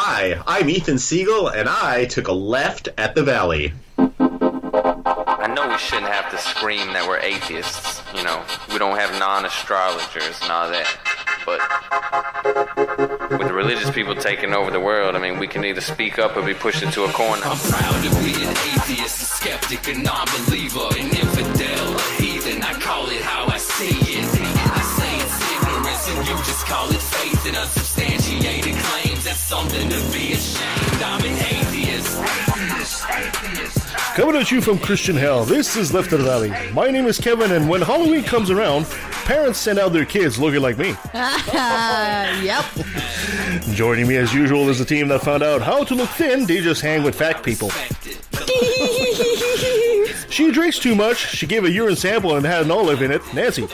Hi, I'm Ethan Segal, and I took a left at the Valley. I know we shouldn't have to scream that we're atheists. You know, we don't have non-astrologers and all that. But with the religious people taking over the world, I mean, we can either speak up or be pushed into a corner. I'm proud to be an atheist, a skeptic, a non-believer, an infidel, a heathen. I call it how I see it. I say it's ignorance and you just call it faith in unsubstantiated claims. That's something to be ashamed. I'm an atheist. Coming at you from Christian Hell, this is Left of the Valley. My name is Kevin, and when Halloween comes around, parents send out their kids looking like me. Yep. Joining me as usual is the team that found out how to look thin, they just hang with fat people. She drinks too much, she gave a urine sample and had an olive in it, Nancy.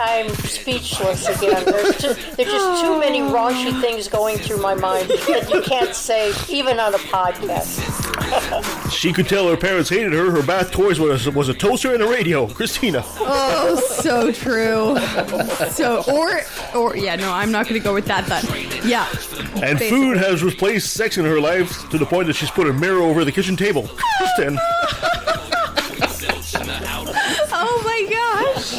I'm speechless again. There's just too many raunchy things going through my mind that you can't say, even on a podcast. She could tell her parents hated her. Her bath toys was a toaster and a radio. Christina. Oh, so true. I'm not going to go with that then. Yeah. And basically. Food has replaced sex in her life to the point that she's put a mirror over the kitchen table. Kristen. Oh my gosh.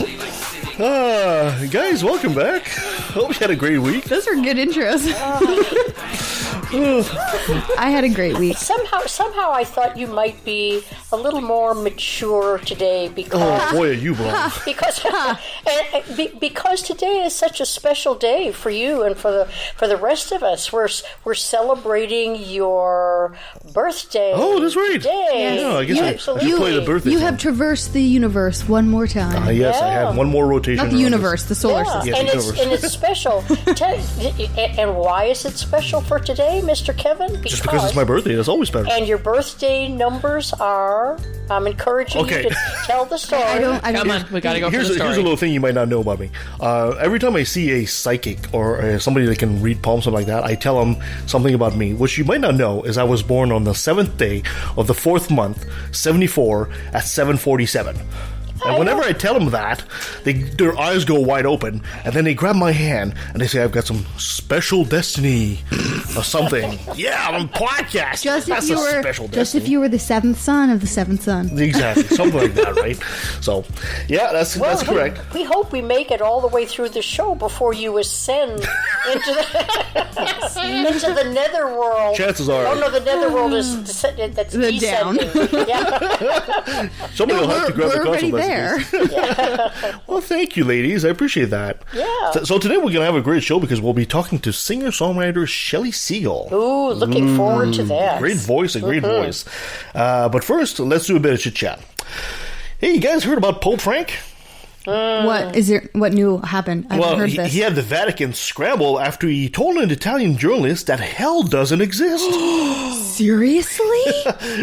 Guys, welcome back. Hope you had a great week. Those are good intros. I had a great week. Somehow I thought you might be a little more mature today because... Oh, boy, are you wrong. because today is such a special day for you and for the rest of us. We're celebrating your birthday. Oh, that's right. Today. Yeah, I guess I should play the birthday You song. have traversed the universe one more time. Yes, I had one more rotation. Not the universe, the solar system. Yeah, and it's special. And why is it special for today, Mr. Kevin? Just because it's my birthday, that's always special. And your birthday numbers are... I'm encouraging you to tell the story. Come on, we gotta go for the story. Here's a little thing you might not know about me. Every time I see a psychic or somebody that can read palms, something like that, I tell them something about me. What you might not know is I was born on the 7th day of the 4th month, 74, at 7:47. And whenever I tell them that, their eyes go wide open, and then they grab my hand, and they say, I've got some special destiny, or something. Yeah, I'm on a podcast. That's a special destiny. Just if you were the 7th son of the 7th son. Exactly, something like that, right? So, yeah, that's correct. We hope we make it all the way through the show before you ascend into the netherworld. Chances are. Oh, no, the netherworld is that's The descending. Yeah. Somebody will have to grab the already console. there. Well, thank you, ladies. I appreciate that. Yeah. So today we're going to have a great show because we'll be talking to singer-songwriter Shelley Segal. Ooh, looking forward to that. Great voice, voice. But first, let's do a bit of chit-chat. Hey, you guys heard about Pope Frank? What new happened? I haven't heard this. He had the Vatican scramble after he told an Italian journalist that hell doesn't exist. Seriously?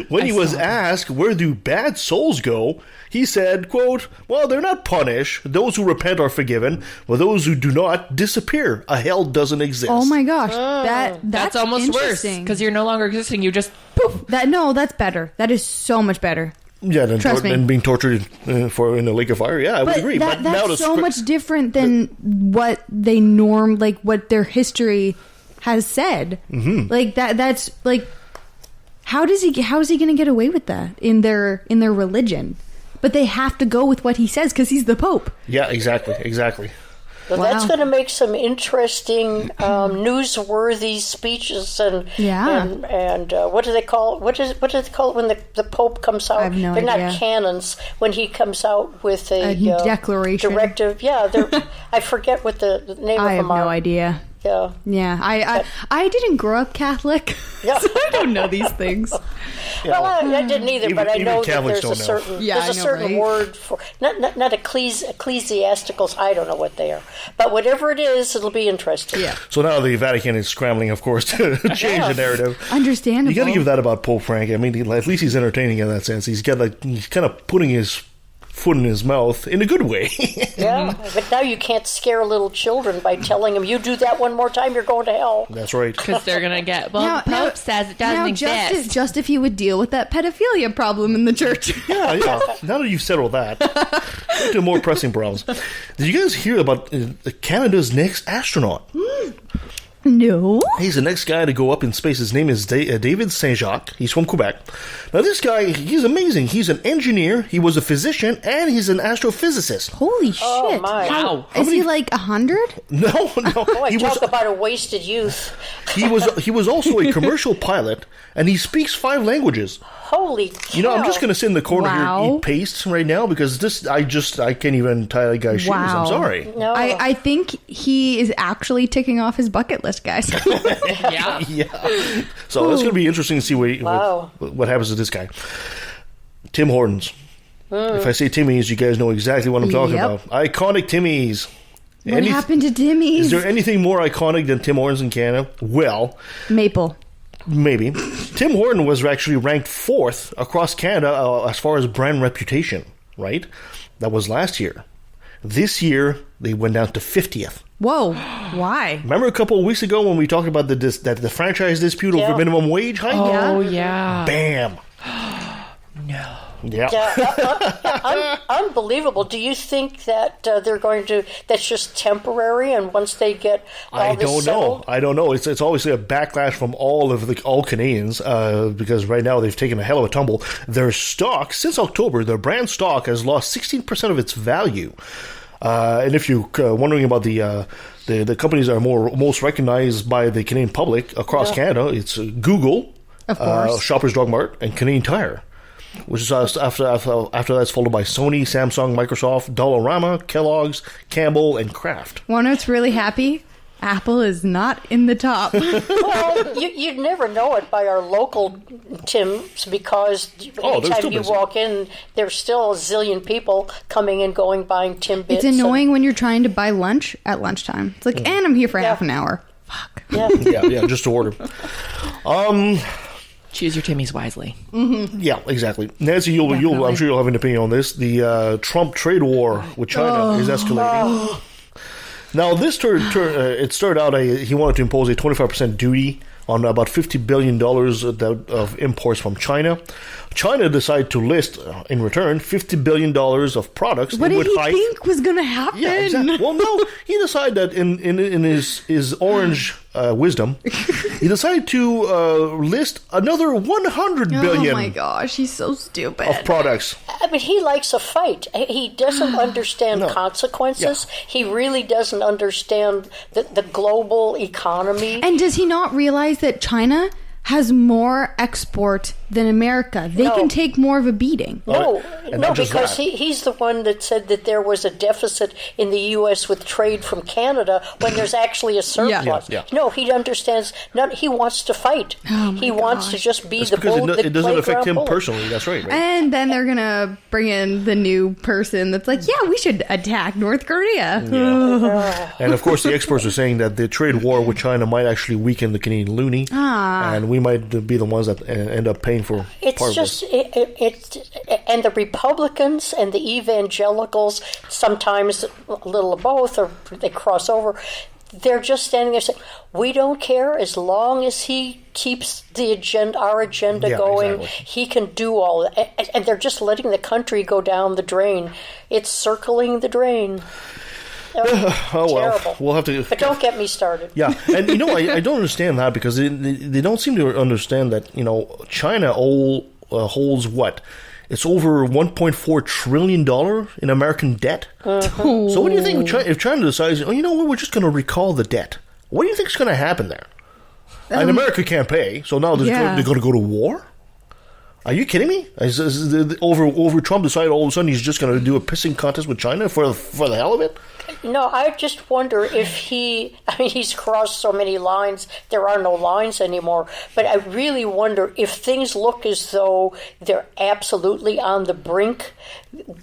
When he was asked, where do bad souls go? He said, quote, well, they're not punished. Those who repent are forgiven, while those who do not disappear. A hell doesn't exist. Oh my gosh. That's almost worse, because you're no longer existing. You just poof. That's better. That is so much better. Yeah, than being tortured in a lake of fire. Yeah, I would agree. But that's so much different than what they what their history has said. Mm-hmm. Like that's like, how is he going to get away with that in their religion? But they have to go with what he says because he's the Pope. Yeah, exactly. Well, that's going to make some interesting, newsworthy speeches and what do they call it? What do they call it when the Pope comes out? I have no They're idea. not canons when he comes out with a declaration, directive. Yeah, I forget what the name of them are. I have no idea. Yeah. I didn't grow up Catholic, so I don't know these things. Well, I didn't either, but I know that there's a certain word for not ecclesiasticals. I don't know what they are, but whatever it is, it'll be interesting. Yeah. So now the Vatican is scrambling, of course, to change the narrative. Understandable. You got to give that about Pope Frank. I mean, at least he's entertaining in that sense. He's kind of putting his foot in his mouth in a good way. Yeah, but now you can't scare little children by telling them, you do that one more time, you're going to hell. That's right. Because they're going to get, the Pope says it doesn't exist. Just if you would deal with that pedophilia problem in the church. Yeah. Now that you've settled that, into more pressing problems. Did you guys hear about Canada's next astronaut? No. He's the next guy to go up in space. His name is David Saint-Jacques. He's from Quebec. Now, this guy, he's amazing. He's an engineer, he was a physician, and he's an astrophysicist. Holy shit. Oh, my. Wow. Is he like 100? No. Boy, talk about a wasted youth. He was also a commercial pilot, and he speaks 5 languages. Holy cow. You know, I'm just going to sit in the corner here Wow. and eat paste right now because I can't even tie a guy's shoes. Wow. I'm sorry. No. I think he is actually ticking off his bucket list, guys. Yeah. Yeah. So it's going to be interesting to see what happens to this guy. Tim Hortons. If I say Timmy's, you guys know exactly what I'm talking Yep. about. Iconic Timmy's. What happened to Timmy's? Is there anything more iconic than Tim Hortons in Canada? Well, Maple. maybe. Tim Horton was actually ranked 4th across Canada as far as brand reputation, right? That was last year. This year, they went down to 50th. Whoa. Why? Remember a couple of weeks ago when we talked about the franchise dispute over minimum wage hike? Oh, yeah. Bam. No. Yeah. Unbelievable. Do you think that they're going to, that's just temporary, and once they get all this settled? I don't know. It's obviously a backlash from all Canadians because right now they've taken a hell of a tumble. Their stock, since October, their brand stock has lost 16% of its value. And if you're wondering about the companies that are most recognized by the Canadian public across Canada, it's Google, Of course. Shoppers Drug Mart, and Canadian Tire. Which is after that's followed by Sony, Samsung, Microsoft, Dollarama, Kellogg's, Campbell, and Kraft. One that's really happy. Apple is not in the top. Well, you'd never know it by our local Tims because anytime you walk in, there's still a zillion people coming and going buying Tim bits. It's annoying when you're trying to buy lunch at lunchtime. It's like, and I'm here for half an hour. Fuck. Yeah. Just to order. Choose your Timmys wisely. Mm-hmm. Yeah, exactly. Nancy, I'm sure you'll have an opinion on this. The Trump trade war with China is escalating. Now, this it started out, he wanted to impose a 25% duty on about $50 billion of imports from China. China decided to list, in return, $50 billion of products. What did he think was going to happen? Yeah, exactly. Well, no, he decided that in his orange wisdom, he decided to list another $100 billion. Oh my gosh, he's so stupid. Of products. I mean, he likes a fight. He doesn't understand consequences. Yeah. He really doesn't understand the global economy. And does he not realize that China has more export than America? They can take more of a beating. No, because he's the one that said that there was a deficit in the U.S. with trade from Canada when there's actually a surplus. Yeah. No, he understands. He wants to fight. He wants to just be the bull. It doesn't affect him personally. That's right. And then they're going to bring in the new person that's like, yeah, we should attack North Korea. Yeah. And of course, the experts are saying that the trade war with China might actually weaken the Canadian loonie. And we might be the ones that end up paying for part of this. And the Republicans and the evangelicals, sometimes a little of both, or they cross over. They're just standing there saying, "We don't care as long as he keeps our agenda going. Exactly. He can do all that." And they're just letting the country go down the drain. It's circling the drain. Terrible. We'll have to. But don't get me started. Yeah, and I don't understand that because they don't seem to understand that China holds what? It's over $1.4 trillion in American debt. Uh-huh. So what do you think if China decides, you know what, we're just going to recall the debt? What do you think is going to happen there? And America can't pay, so now they're going to go to war? Are you kidding me? Over Trump decided all of a sudden he's just going to do a pissing contest with China for the hell of it? No, I just wonder if he's crossed so many lines, there are no lines anymore. But I really wonder if things look as though they're absolutely on the brink,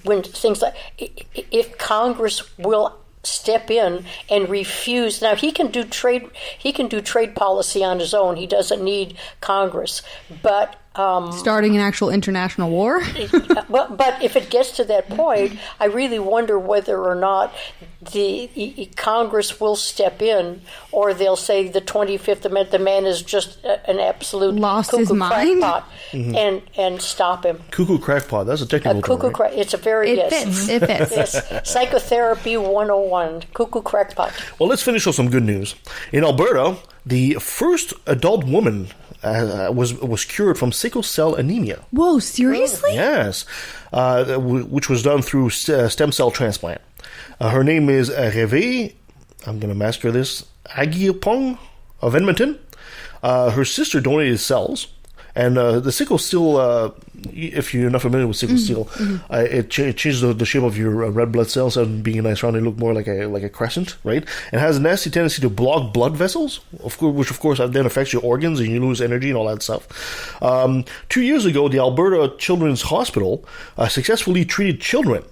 when things like, if Congress will step in and refuse. Now he can do trade policy on his own. He doesn't need Congress. But starting an actual international war. But if it gets to that point, I really wonder whether or not the Congress will step in, or they'll say the 25th Amendment, the man is just an absolute lost cuckoo his mind, crackpot, and stop him. Cuckoo crackpot. That's a technical term. Cuckoo crack. It's a very It fits. Yes. Psychotherapy 101. Cuckoo crackpot. Well, let's finish with some good news. In Alberta, the first adult woman was cured from sickle cell anemia. Whoa, seriously? Yes, which was done through stem cell transplant. Her name is Reve, I'm going to master this, Agiopong of Edmonton. Her sister donated cells. And the sickle still, if you're not familiar with sickle cell, it changes the shape of your red blood cells, and being a nice round, they look more like a crescent, right? And has a nasty tendency to block blood vessels, which of course then affects your organs, and you lose energy and all that stuff. 2 years ago, the Alberta Children's Hospital successfully treated children,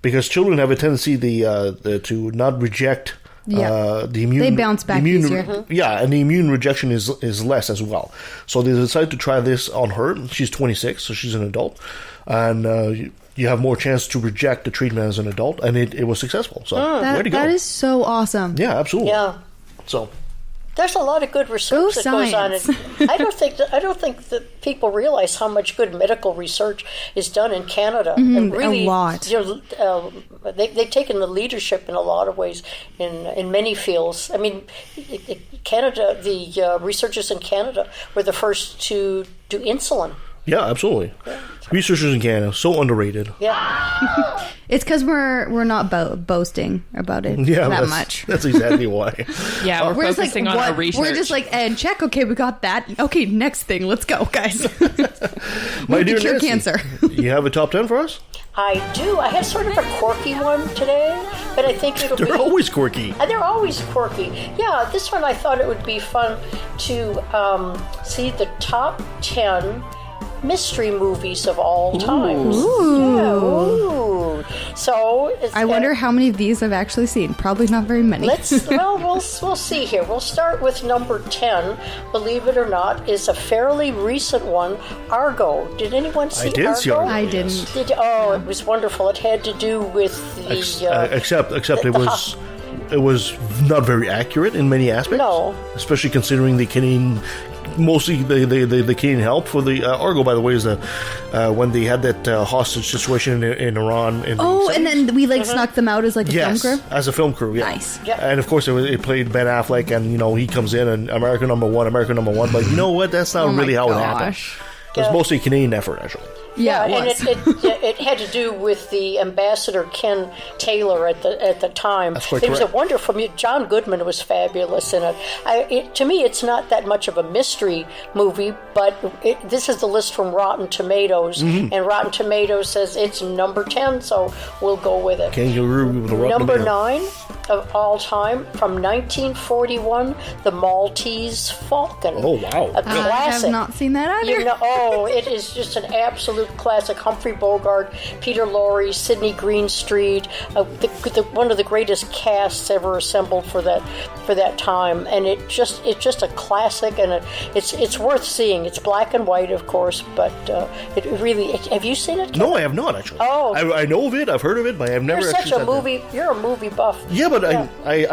because children have a tendency to not reject. The immune, they bounce back easier. Yeah, and the immune rejection is less as well. So they decided to try this on her. She's 26, so she's an adult, and you have more chance to reject the treatment as an adult, and it was successful. So way to go! That is so awesome. Yeah, absolutely. Yeah. So there's a lot of good research that goes on. I don't think that people realize how much good medical research is done in Canada. And really, a lot. They've taken the leadership in a lot of ways in many fields. I mean, Canada, the researchers in Canada were the first to do insulin. Yeah, absolutely. Yeah. Researchers in Canada, so underrated. Yeah. It's because we're not boasting about it that much. That's exactly why. Yeah, we're focusing on our research. We're just like, and check, okay, we got that. Okay, next thing, let's go, guys. My dear cure Nancy, cancer. You have a top 10 for us? I do. I have sort of a quirky one today, but I think They're always quirky. They're always quirky. Yeah, this one I thought it would be fun to see the top 10 mystery movies of all time. Ooh. Yeah, ooh. So I wonder how many of these I've actually seen. Probably not very many. We'll see here. We'll start with number 10. Believe it or not, is a fairly recent one. Argo. Did anyone see Argo? See Argo. I didn't. It was wonderful. It had to do with the except it was not very accurate in many aspects. No, especially considering the Canadian. Mostly the Canadian help for the Argo, by the way, is when they had that hostage situation in Iran. And then we snuck them out as a film crew? Yes, as a film crew, yeah. Nice. Yep. And of course it played Ben Affleck, and he comes in and American number one, but you know what? That's not really how it happened. It was mostly a Canadian effort, actually. Yeah, and it had to do with the ambassador Ken Taylor at the time. That's quite it was correct. a wonderful. John Goodman was fabulous in it. To me, it's not that much of a mystery movie, but this is the list from Rotten Tomatoes, and Rotten Tomatoes says it's number 10, so we'll go with it. Kangaroo with the Number 9 of all time, from 1941, The Maltese Falcon. Oh wow! A classic. I have not seen that either. It is just an absolute classic. Humphrey Bogart, Peter Lorre, Sidney Greenstreet, one of the greatest casts ever assembled for that time, and it's just a classic, and it's worth seeing. It's black and white, of course, but it really. Have you seen it, Kevin? No, I have not actually. Oh, I know of it. I've heard of it, but I have never. You're a movie buff. Yeah, but I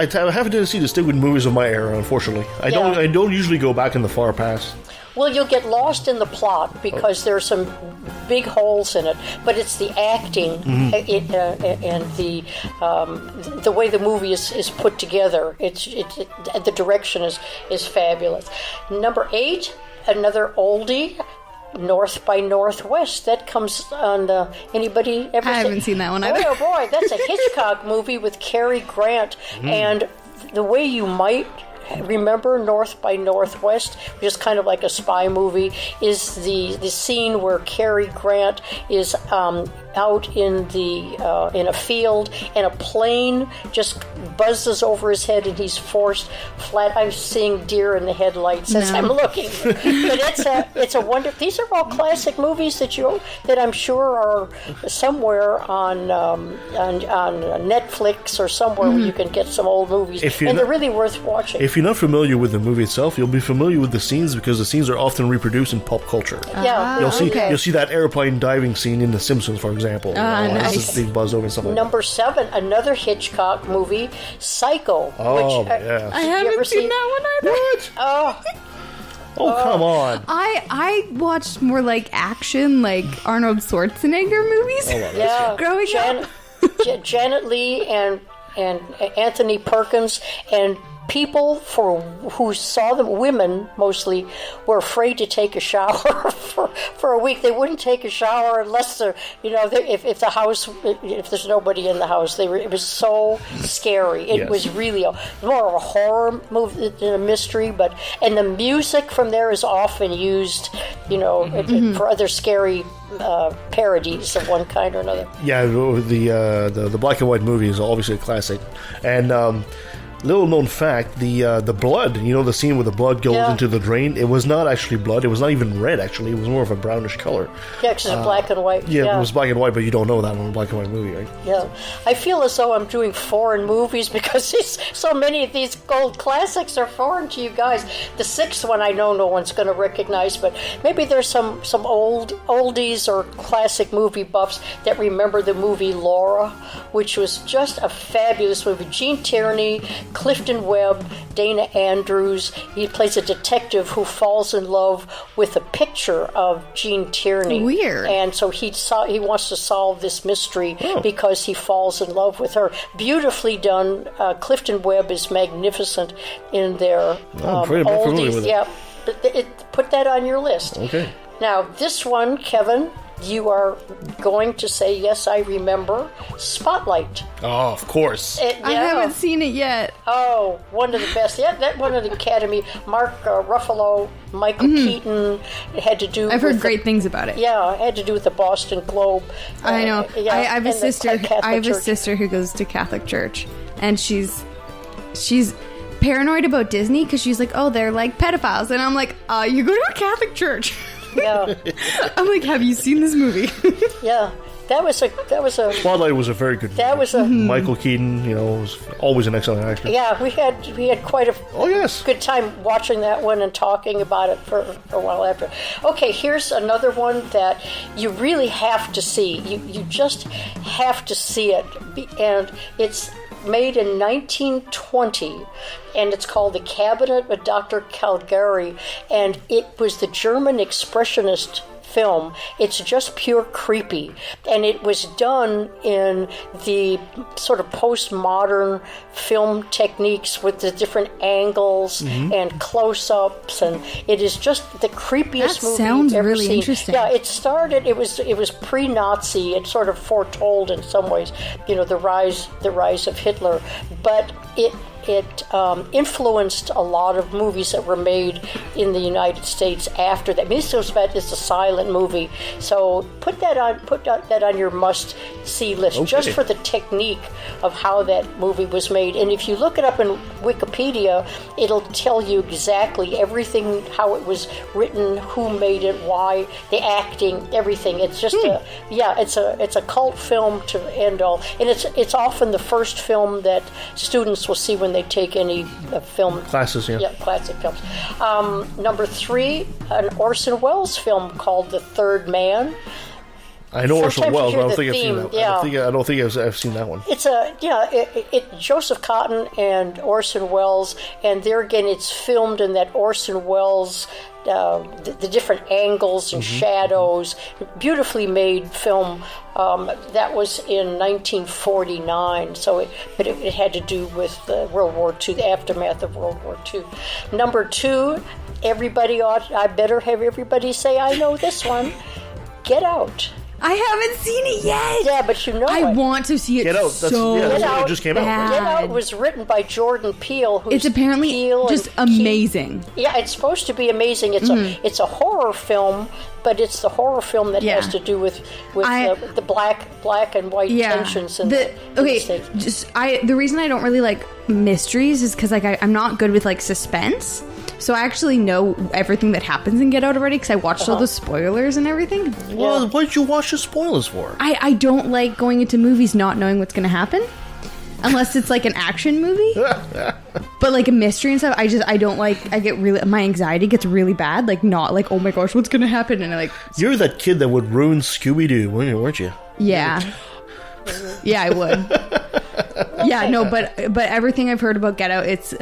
have a tendency to stick with movies of my era. Unfortunately, I don't usually go back in the far past. Well, you'll get lost in the plot because there's some big holes in it, but it's the acting and the way the movie is put together. The direction is fabulous. Number 8, another oldie. North by Northwest. That comes on anybody ever I haven't seen that one either. Oh boy, that's a Hitchcock movie with Cary Grant, and the way you might remember North by Northwest, which is kind of like a spy movie, is the scene where Cary Grant is out in a field, and a plane just buzzes over his head, and he's forced flat. I'm seeing deer in the headlights as I'm looking. But it's a wonder. These are all classic movies that I'm sure are somewhere on Netflix or somewhere where you can get some old movies, and they're really worth watching. If you you're not familiar with the movie itself, you'll be familiar with the scenes because the scenes are often reproduced in pop culture. Yeah, You'll see that airplane diving scene in The Simpsons, for example. Nice. This big buzz over and stuff like Number 7, another Hitchcock movie, Psycho. Oh, which, yeah. I haven't seen that one either. Oh, come on. I watched more like action, like Arnold Schwarzenegger movies. Yeah, growing up. Janet Leigh and Anthony Perkins, and people who saw them, women mostly, were afraid to take a shower for a week. They wouldn't take a shower unless they're, if there's nobody in the house. It was so scary. It was really more of a horror movie than a mystery, and the music from there is often used, for other scary parodies of one kind or another. Yeah, the black and white movie is obviously a classic, and little known fact, the blood, the scene where the blood goes into the drain, it was not actually blood. It was not even red, actually. It was more of a brownish color. Yeah, because it's black and white. Yeah, it was black and white, but you don't know that in a black and white movie, right? Yeah. I feel as though I'm doing foreign movies because so many of these gold classics are foreign to you guys. The 6th one I know no one's going to recognize, but maybe there's some oldies or classic movie buffs that remember the movie Laura, which was just a fabulous movie. Gene Tierney, Clifton Webb, Dana Andrews. He plays a detective who falls in love with a picture of Gene Tierney. Weird. And so he wants to solve this mystery because he falls in love with her. Beautifully done. Clifton Webb is magnificent in their oldies. Yeah, put that on your list. Okay. Now, this one, Kevin, you are going to say, yes, I remember, Spotlight. Oh, of course. I haven't seen it yet. Oh, one of the best. Yeah, that one of the Academy. Mark Ruffalo, Michael Keaton. It had to do I've heard great things about it. Yeah, it had to do with the Boston Globe. I know. Yeah, I have a sister. I have a Church. sister who goes to Catholic church, and she's paranoid about Disney because she's like, oh, they're like pedophiles, and I'm like, you go to a Catholic church. Yeah. I'm like, have you seen this movie? Yeah. That was a Spotlight was a very good movie. That was a Michael Keaton, was always an excellent actor. Yeah, we had quite a good time watching that one and talking about it for a while after. Okay, here's another one that you really have to see. You just have to see it, and it's made in 1920, and it's called The Cabinet of Dr. Caligari, and it was the German expressionist film. It's just pure creepy, and it was done in the sort of postmodern film techniques with the different angles and close-ups, and it is just the creepiest movie sounds you've ever really seen. interesting. Yeah, it was pre-Nazi. It sort of foretold in some ways, the rise of Hitler, but it influenced a lot of movies that were made in the United States after that. This goes back, it's a silent movie, so put that on your must-see list, just for the technique of how that movie was made. And if you look it up in Wikipedia, it'll tell you exactly everything, how it was written, who made it, why, the acting, everything. It's just it's a cult film to end all, and it's often the first film that students will see when they take any film classes. Yeah, classic films. Number 3, an Orson Welles film called The Third Man. I know Orson Welles, but I don't think I've seen that. Yeah. I don't think I've seen that one. It's Joseph Cotton and Orson Welles, and there again, it's filmed in that Orson Welles, the different angles and shadows, beautifully made film. That was in 1949, so it had to do with World War II, the aftermath of World War II. Number 2, I better have everybody say, I know this one. Get Out. I haven't seen it yet. Yeah, but I want to see it. Get Out. Get Out. It just came out. Right? Get Out was written by Jordan Peele. It's apparently just amazing. Yeah, it's supposed to be amazing. It's a horror film, but it's the horror film that has to do with the black and white tensions in the States. The reason I don't really like mysteries is because I'm not good with suspense. So I actually know everything that happens in Get Out already because I watched all the spoilers and everything. Well, what did you watch the spoilers for? I don't like going into movies not knowing what's going to happen. Unless it's like an action movie. But like a mystery and stuff, I don't like. I get really, my anxiety gets really bad. Like not like, oh my gosh, what's gonna happen? And like, you're that kid that would ruin Scooby-Doo, weren't you? Yeah, yeah, I would. Yeah, no, but everything I've heard about Get Out, it's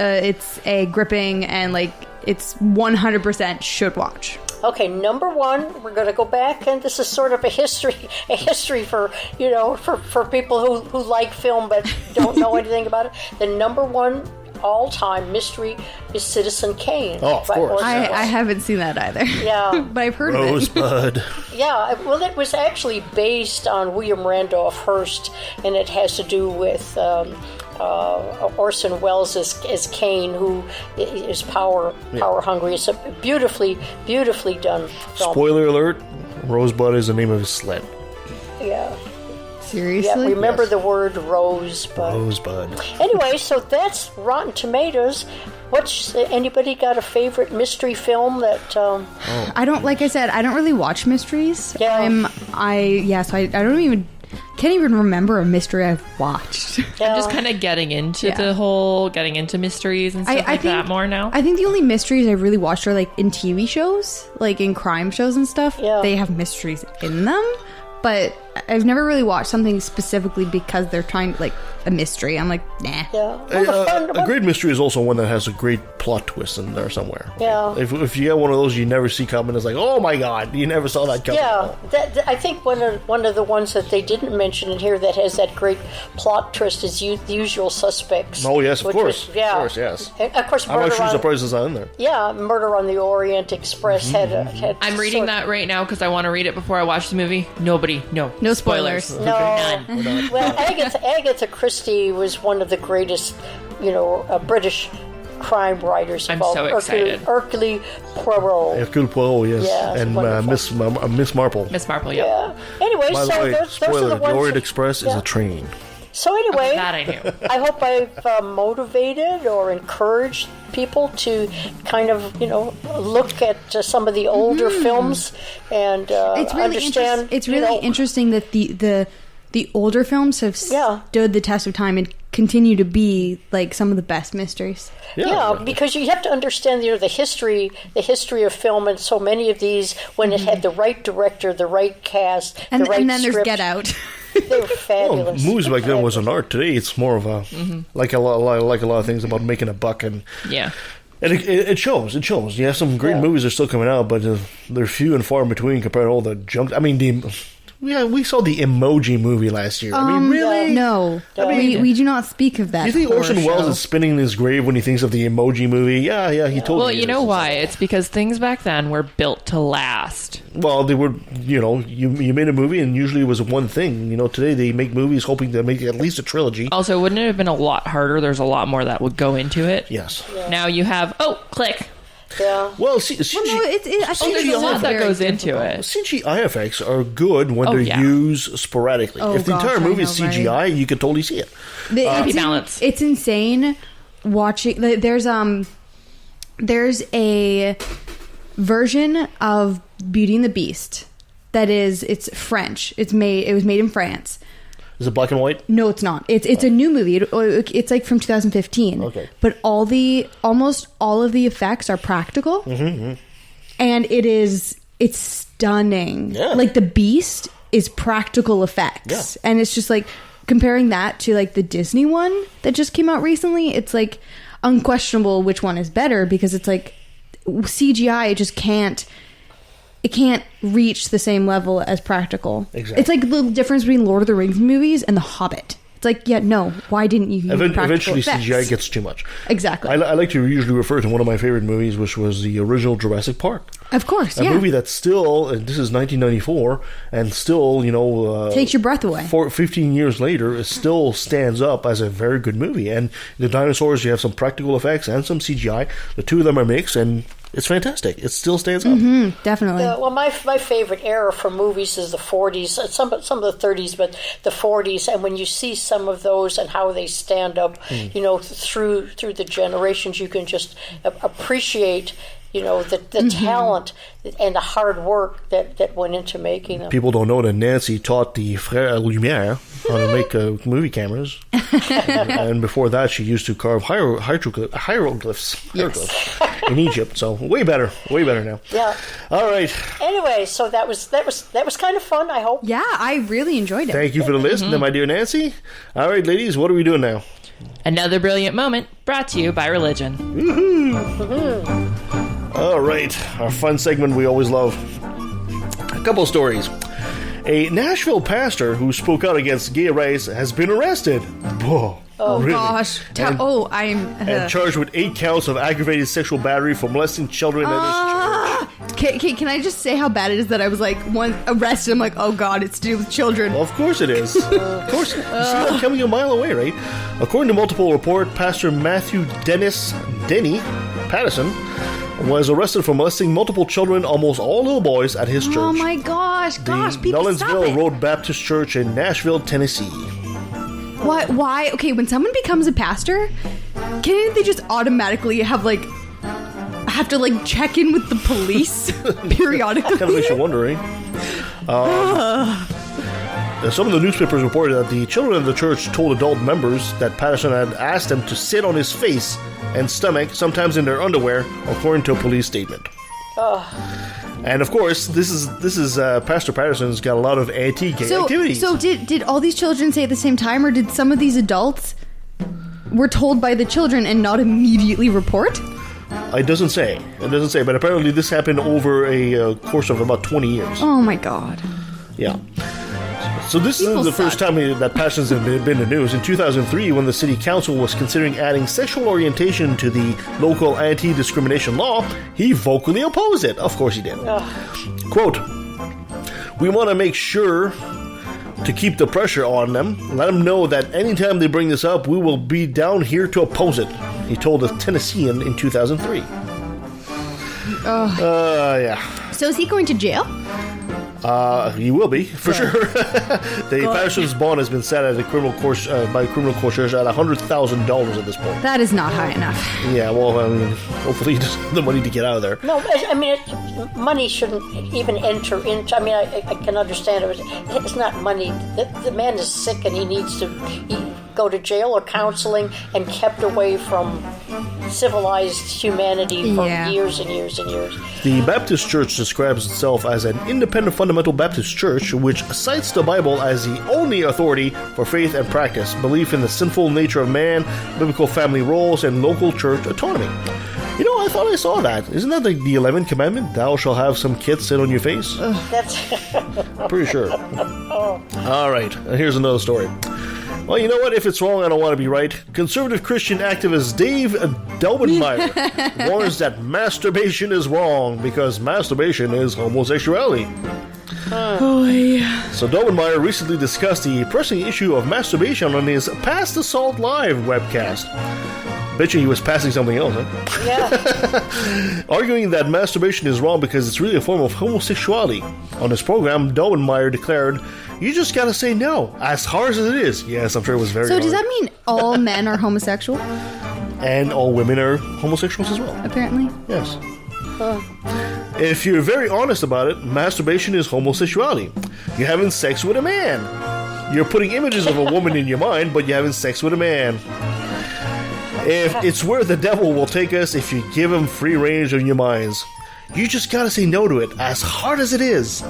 a gripping and like it's 100% should watch. Okay, number one, we're going to go back, and this is sort of a history for, you know, for people who like film but don't know anything about it. The number one all-time mystery is Citizen Kane. Oh, of course. I haven't seen that either. Yeah. But I've heard Rosebud. of it. Yeah, well, it was actually based on William Randolph Hearst, and it has to do with Orson Welles as Kane, who is power hungry. It's a beautifully done film. Spoiler alert, Rosebud is the name of his sled. Yeah. Seriously? Yeah, remember the word rosebud. Rosebud. Anyway, so that's Rotten Tomatoes. Anybody got a favorite mystery film that... I don't, like I said, I don't really watch mysteries. Yeah. So I can't even remember a mystery I've watched. Yeah. I'm just kind of getting into getting into mysteries and stuff like that more now. I think the only mysteries I really watched are like in TV shows, like in crime shows and stuff. Yeah. They have mysteries in them, but I've never really watched something specifically because they're trying like a mystery. I'm like, nah. Yeah. A great mystery is also one that has a great plot twist in there somewhere. Yeah. If you get one of those you never see coming, it's like, oh my god, you never saw that coming. Yeah, I think one of the ones that they didn't mention in here that has that great plot twist is The Usual Suspects. Oh yes, of course. Yeah. Of course, yes. And of course, I'm actually surprised it's not in there. Yeah, Murder on the Orient Express had I'm reading that right now because I want to read it before I watch the movie. No spoilers. No. Well, Agatha Christie was one of the greatest, British crime writers. I'm so excited. Hercule Poirot. Hercule Poirot, yes. Yeah, and Miss Marple. Miss Marple, yeah. Anyway, By the way, those are spoiler, the ones. The Orient Express is a train. So anyway, that I knew. I hope I've motivated or encouraged people to kind of, look at some of the older films and it's really understand. It's really interesting that the older films have stood the test of time and continue to be like some of the best mysteries. Yeah, because you have to understand the history of film, and so many of these when it had the right director, the right cast, and the right then script, there's Get Out. They were fabulous. Movies back then was an art. Today it's more of a like a lot of things about making a buck and And it shows. It shows. You have some great movies that are still coming out, but they're few and far in between compared to all the junk. I mean, we saw the Emoji movie last year. I mean, really? No. I mean, we do not speak of that. You think Orson Welles is spinning in his grave when he thinks of the Emoji movie? Yeah, he told me. Well, you know why? It's because things back then were built to last. Well, they were, you made a movie and usually it was one thing. Today they make movies hoping to make at least a trilogy. Also, wouldn't it have been a lot harder? There's a lot more that would go into it. Yes. Yeah. Now you have, click. Yeah. Well, I think there's a lot that goes into it. CGI effects are good when they're used sporadically. If the entire movie is CGI, right? You could totally see it. Balance. It's insane watching. There's a version of Beauty and the Beast it's French. It was made in France. Is it black and white? No, it's not. It's a new movie. It's like from 2015. Okay. But almost all of the effects are practical. Mm-hmm. And it's stunning. Yeah. Like the Beast is practical effects. Yeah. And it's just like comparing that to like the Disney one that just came out recently, it's like unquestionable which one is better because it's like CGI just can't reach the same level as practical. Exactly. It's like the difference between Lord of the Rings movies and The Hobbit. It's like, why didn't you use practical eventually effects? CGI gets too much. Exactly. I like to usually refer to one of my favorite movies, which was the original Jurassic Park. Of course, a movie that still, this is 1994, and still, takes your breath away. 15 years later, it still stands up as a very good movie. And the dinosaurs, you have some practical effects and some CGI. The two of them are mixed, and it's fantastic. It still stands up. Mm-hmm, definitely. Well, my favorite era for movies is the 40s, some of the 30s, but the 40s. And when you see some of those and how they stand up, through the generations, you can just appreciate the talent and the hard work that went into making them. People don't know that Nancy taught the Frères Lumière how to make movie cameras. And before that, she used to carve hieroglyphs in Egypt. So way better now. Yeah. All right. Anyway, so that was kind of fun, I hope. Yeah, I really enjoyed it. Thank you for the list, my dear Nancy. All right, ladies, what are we doing now? Another brilliant moment brought to you by religion. All right, our fun segment we always love. A couple of stories. A Nashville pastor who spoke out against gay rights has been arrested. Whoa. Oh, really? gosh. And charged with 8 counts of aggravated sexual battery for molesting children in his church. Can I just say how bad it is that I was like, arrested? I'm like, oh god, it's to do with children. Well, of course it is. Of course. You see that coming a mile away, right? According to multiple reports, Pastor Matthew Denny Patterson was arrested for molesting multiple children, almost all little boys, at his church. Oh my gosh, people, stop Nolensville it. Road Baptist Church in Nashville, Tennessee. What? Why? Okay, when someone becomes a pastor, can't they just automatically have to check in with the police periodically? Kind of makes you wonder, eh? Some of the newspapers reported that the children of the church told adult members that Patterson had asked them to sit on his face and stomach, sometimes in their underwear, according to a police statement. And of course, this is Pastor Patterson's got a lot of anti-gay activities. So did all these children say at the same time, or did some of these adults were told by the children and not immediately report? It doesn't say, but apparently this happened over a course of about 20 years. Oh my god. Yeah. So this isn't the first time that Patterson's have been in the news. In 2003, when the city council was considering adding sexual orientation to the local anti-discrimination law, he vocally opposed it. Of course he did. Quote, "We want to make sure to keep the pressure on them. Let them know that anytime they bring this up, we will be down here to oppose it," he told a Tennessean in 2003. Yeah. So is he going to jail? He will be, for sure. The Patterson's bond has been set at a criminal court by criminal court at $100,000 at this point. That is not high enough. Yeah, well, I mean, hopefully he doesn't have the money to get out of there. No, I mean, money shouldn't even enter into. I mean, I can understand it. It's not money. The man is sick and he needs to go to jail or counseling and kept away from civilized humanity for years and years and years. The Baptist Church describes itself as an independent fundamental Baptist church which cites the Bible as the only authority for faith and practice, belief in the sinful nature of man, biblical family roles, and local church autonomy. You know, I thought I saw that. Isn't that the 11th commandment? Thou shalt have some kids sit on your face? That's pretty sure. All right, here's another story. Well, you know what? If it's wrong, I don't want to be right. Conservative Christian activist Dave Delbenmeyer warns that masturbation is wrong because masturbation is homosexuality. So Delbenmeyer recently discussed the pressing issue of masturbation on his Pass the Salt Live webcast. Bet you he was passing something else, huh? Yeah. Arguing that masturbation is wrong because it's really a form of homosexuality. On his program, Delbenmeyer declared, "You just gotta say no, as hard as it is." Yes, I'm sure it was very hard. So does that mean all men are homosexual? And all women are homosexuals as well. Apparently. Yes. If you're very honest about it, masturbation is homosexuality. You're having sex with a man. You're putting images of a woman in your mind, but you're having sex with a man. If it's where the devil will take us if you give him free range in your minds. You just gotta say no to it, as hard as it is.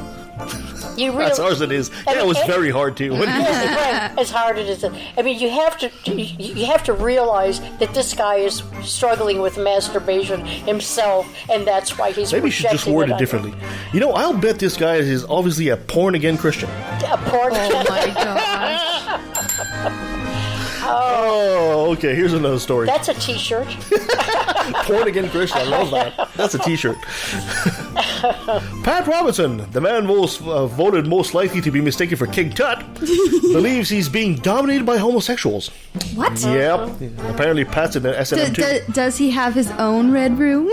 As hard as it is. That was very hard too. As hard as it is. I mean, you have to realize that this guy is struggling with masturbation himself, and that's why he's maybe you should just word it differently. You know, I'll bet this guy is obviously a born-again Christian. A porn. Oh my gosh. Oh, okay, here's another story. That's a t-shirt. Born-again Christian, I love that. That's a t-shirt. Pat Robinson, the man voted most likely to be mistaken for King Tut, believes he's being dominated by homosexuals. What? Yep. Apparently Pat's in the S&M too. Does he have his own red room?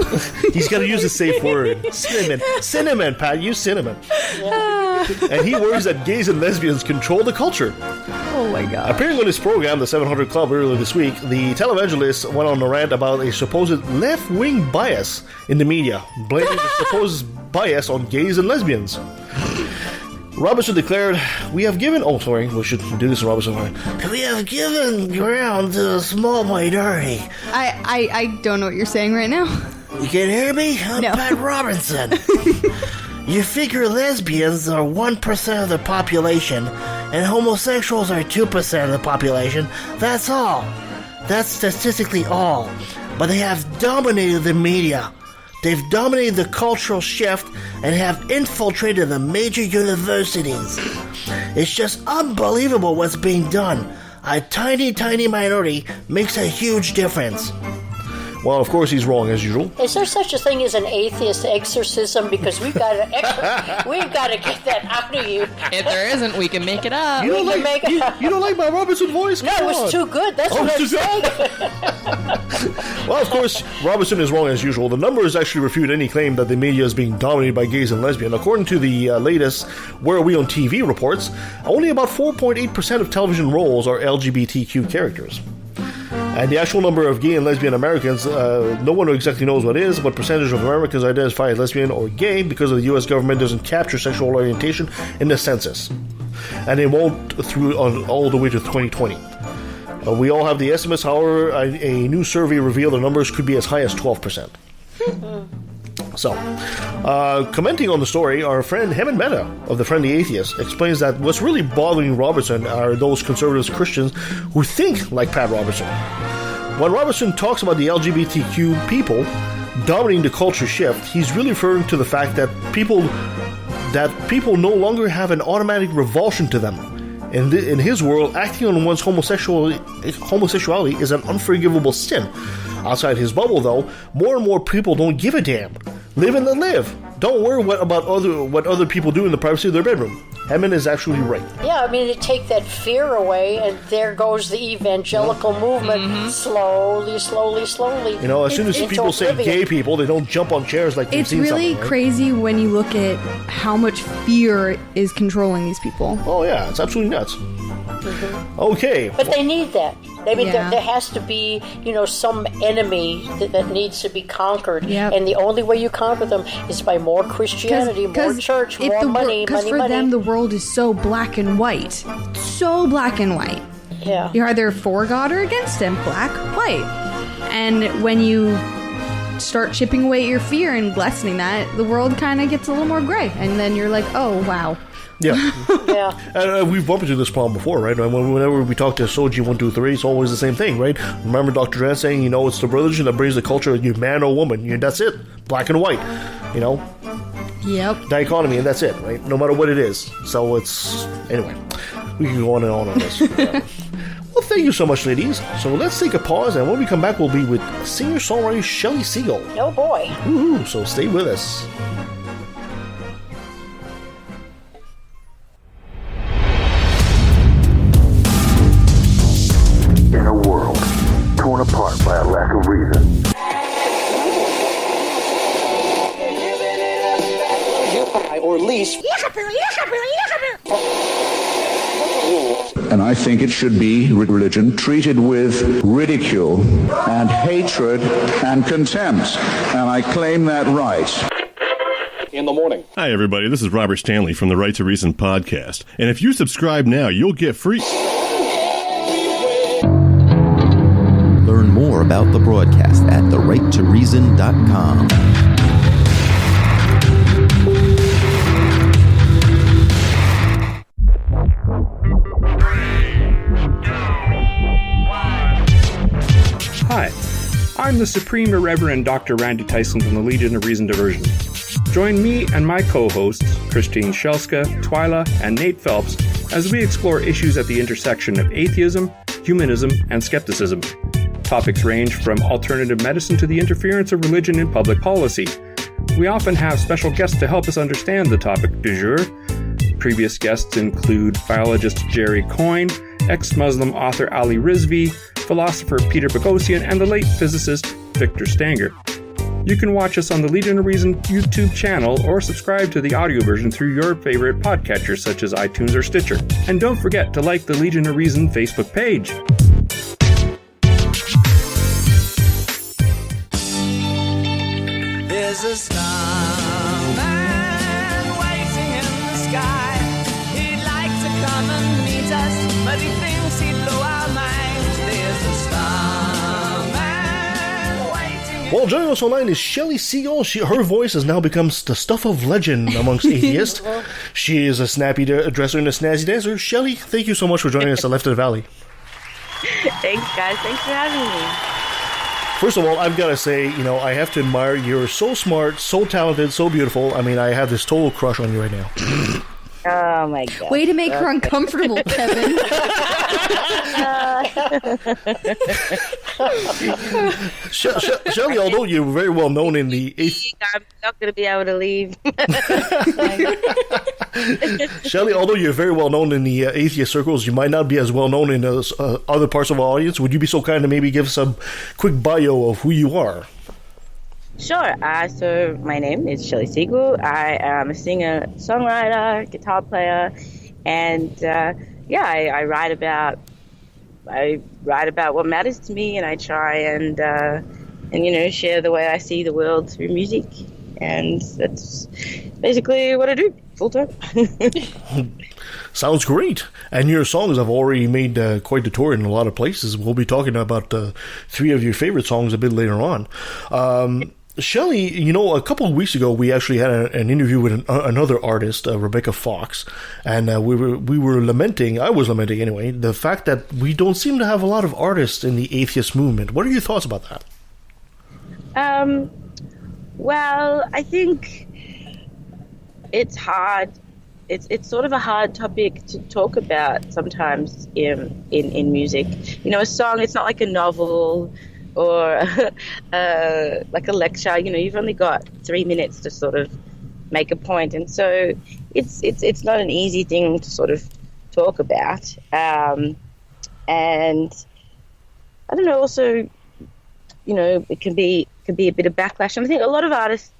He's got to use a safe word. Cinnamon. Cinnamon, Pat. Use cinnamon. Yeah. and he worries that gays and lesbians control the culture. Oh my god. Appearing on his program, The 700 Club, earlier this week, the televangelist went on a rant about a supposed left-wing bias in the media, blaming the supposed bias on gays and lesbians. Robertson declared, we have given ground to a small minority. I don't know what you're saying right now. You can hear me? I'm No. Pat Robinson. You figure lesbians are 1% of the population, and homosexuals are 2% of the population. That's all. That's statistically all. But they have dominated the media. They've dominated the cultural shift and have infiltrated the major universities. It's just unbelievable what's being done. A tiny, tiny minority makes a huge difference. Well, of course, he's wrong as usual. Is there such a thing as an atheist exorcism? Because we've got to get that out of you. If there isn't, we can make it up. You don't like my Robertson voice? No, it was too good. That's what I'm saying. Well, of course, Robertson is wrong as usual. The numbers actually refute any claim that the media is being dominated by gays and lesbians. According to the latest Where Are We on TV reports, only about 4.8% of television roles are LGBTQ characters. And the actual number of gay and lesbian Americans, no one exactly knows what is, but percentage of Americans identify as lesbian or gay because the U.S. government doesn't capture sexual orientation in the census. And it won't all the way to 2020. We all have the estimates, however, a new survey revealed the numbers could be as high as 12%. So, commenting on the story, our friend Hemant Mehta of the Friendly Atheist explains that what's really bothering Robertson are those conservative Christians who think like Pat Robertson. When Robertson talks about the LGBTQ people dominating the culture shift, he's really referring to the fact that people no longer have an automatic revulsion to them. In his world, acting on one's homosexuality is an unforgivable sin. Outside his bubble, though, more and more people don't give a damn. Live and let live. Don't worry about what other people do in the privacy of their bedroom. Hemant is actually right. Yeah, I mean, to take that fear away, and there goes the evangelical movement, slowly. You know, as soon as people say gay people, they don't jump on chairs like they've seen something. It's really crazy when you look at how much fear is controlling these people. Oh yeah, it's absolutely nuts. Mm-hmm. Okay. But they need that. I mean, there has to be, some enemy that needs to be conquered. Yep. And the only way you conquer them is by more Christianity, more church, more money. Because for them, the world is so black and white. So black and white. Yeah. You're either for God or against Him. Black, white. And when you start chipping away at your fear and lessening that, the world kind of gets a little more gray. And then you're like, oh, wow. Yeah. Yeah. And we've bumped into this problem before, right? Whenever we talk to Soji 123, it's always the same thing, right? Remember Dr. Dran saying, it's the religion that brings the culture, you man or woman. That's it. Black and white. Yep. Dichotomy, and that's it, right? No matter what it is. So anyway, we can go on and on this. Well, thank you so much, ladies. So let's take a pause, and when we come back, we'll be with singer-songwriter Shelley Segal. Oh, boy. Woohoo! So stay with us. In a world torn apart by a lack of reason, or lease, and I think it should be religion treated with ridicule and hatred and contempt, and I claim that right. In the morning. Hi, everybody. This is Robert Stanley from the Right to Reason podcast, and if you subscribe now, you'll get free. Learn more about the broadcast at therighttoreason.com. Hi, I'm the Supreme Irreverend Dr. Randy Tyson from the Legion of Reason Diversion. Join me and my co-hosts, Christine Shelska, Twyla, and Nate Phelps, as we explore issues at the intersection of atheism, humanism, and skepticism. Topics range from alternative medicine to the interference of religion in public policy. We often have special guests to help us understand the topic du jour. Previous guests include biologist Jerry Coyne, ex-Muslim author Ali Rizvi, philosopher Peter Boghossian, and the late physicist Victor Stanger. You can watch us on the Legion of Reason YouTube channel or subscribe to the audio version through your favorite podcatchers such as iTunes or Stitcher. And don't forget to like the Legion of Reason Facebook page. There's a starman waiting in the sky. He'd like to come and meet us, but he thinks he'd blow our minds. There's a starman waiting. Well, joining us online is Shelley Segal. Her voice has now become the stuff of legend amongst atheists. She is a snappy dresser and a snazzy dancer. Shelley, thank you so much for joining us at Left of the Valley. Thanks, guys. Thanks for having me. First of all, I've got to say, I have to admire you're so smart, so talented, so beautiful. I mean, I have this total crush on you right now. Oh, my God. Way to make her uncomfortable, Kevin. Shelley, although you're very well known in the... I'm not going to be able to leave. Shelley, although you're very well known in the atheist circles, you might not be as well known in other parts of our audience. Would you be so kind to maybe give some quick bio of who you are? Sure. So my name is Shelley Segal. I am a singer, songwriter, guitar player, and I write about what matters to me, and I try and share the way I see the world through music, and that's basically what I do full time. Sounds great. And your songs have already made quite the tour in a lot of places. We'll be talking about 3 of your favorite songs a bit later on. Shelley, a couple of weeks ago, we actually had an interview with another artist, Rebecca Fox, and I was lamenting anyway, the fact that we don't seem to have a lot of artists in the atheist movement. What are your thoughts about that? Well, I think it's hard. It's sort of a hard topic to talk about sometimes in music. A song, it's not like a novel or like a lecture. You've only got 3 minutes to sort of make a point, and so it's not an easy thing to sort of talk about. And I don't know. Also, it can be a bit of backlash. And I think a lot of artists,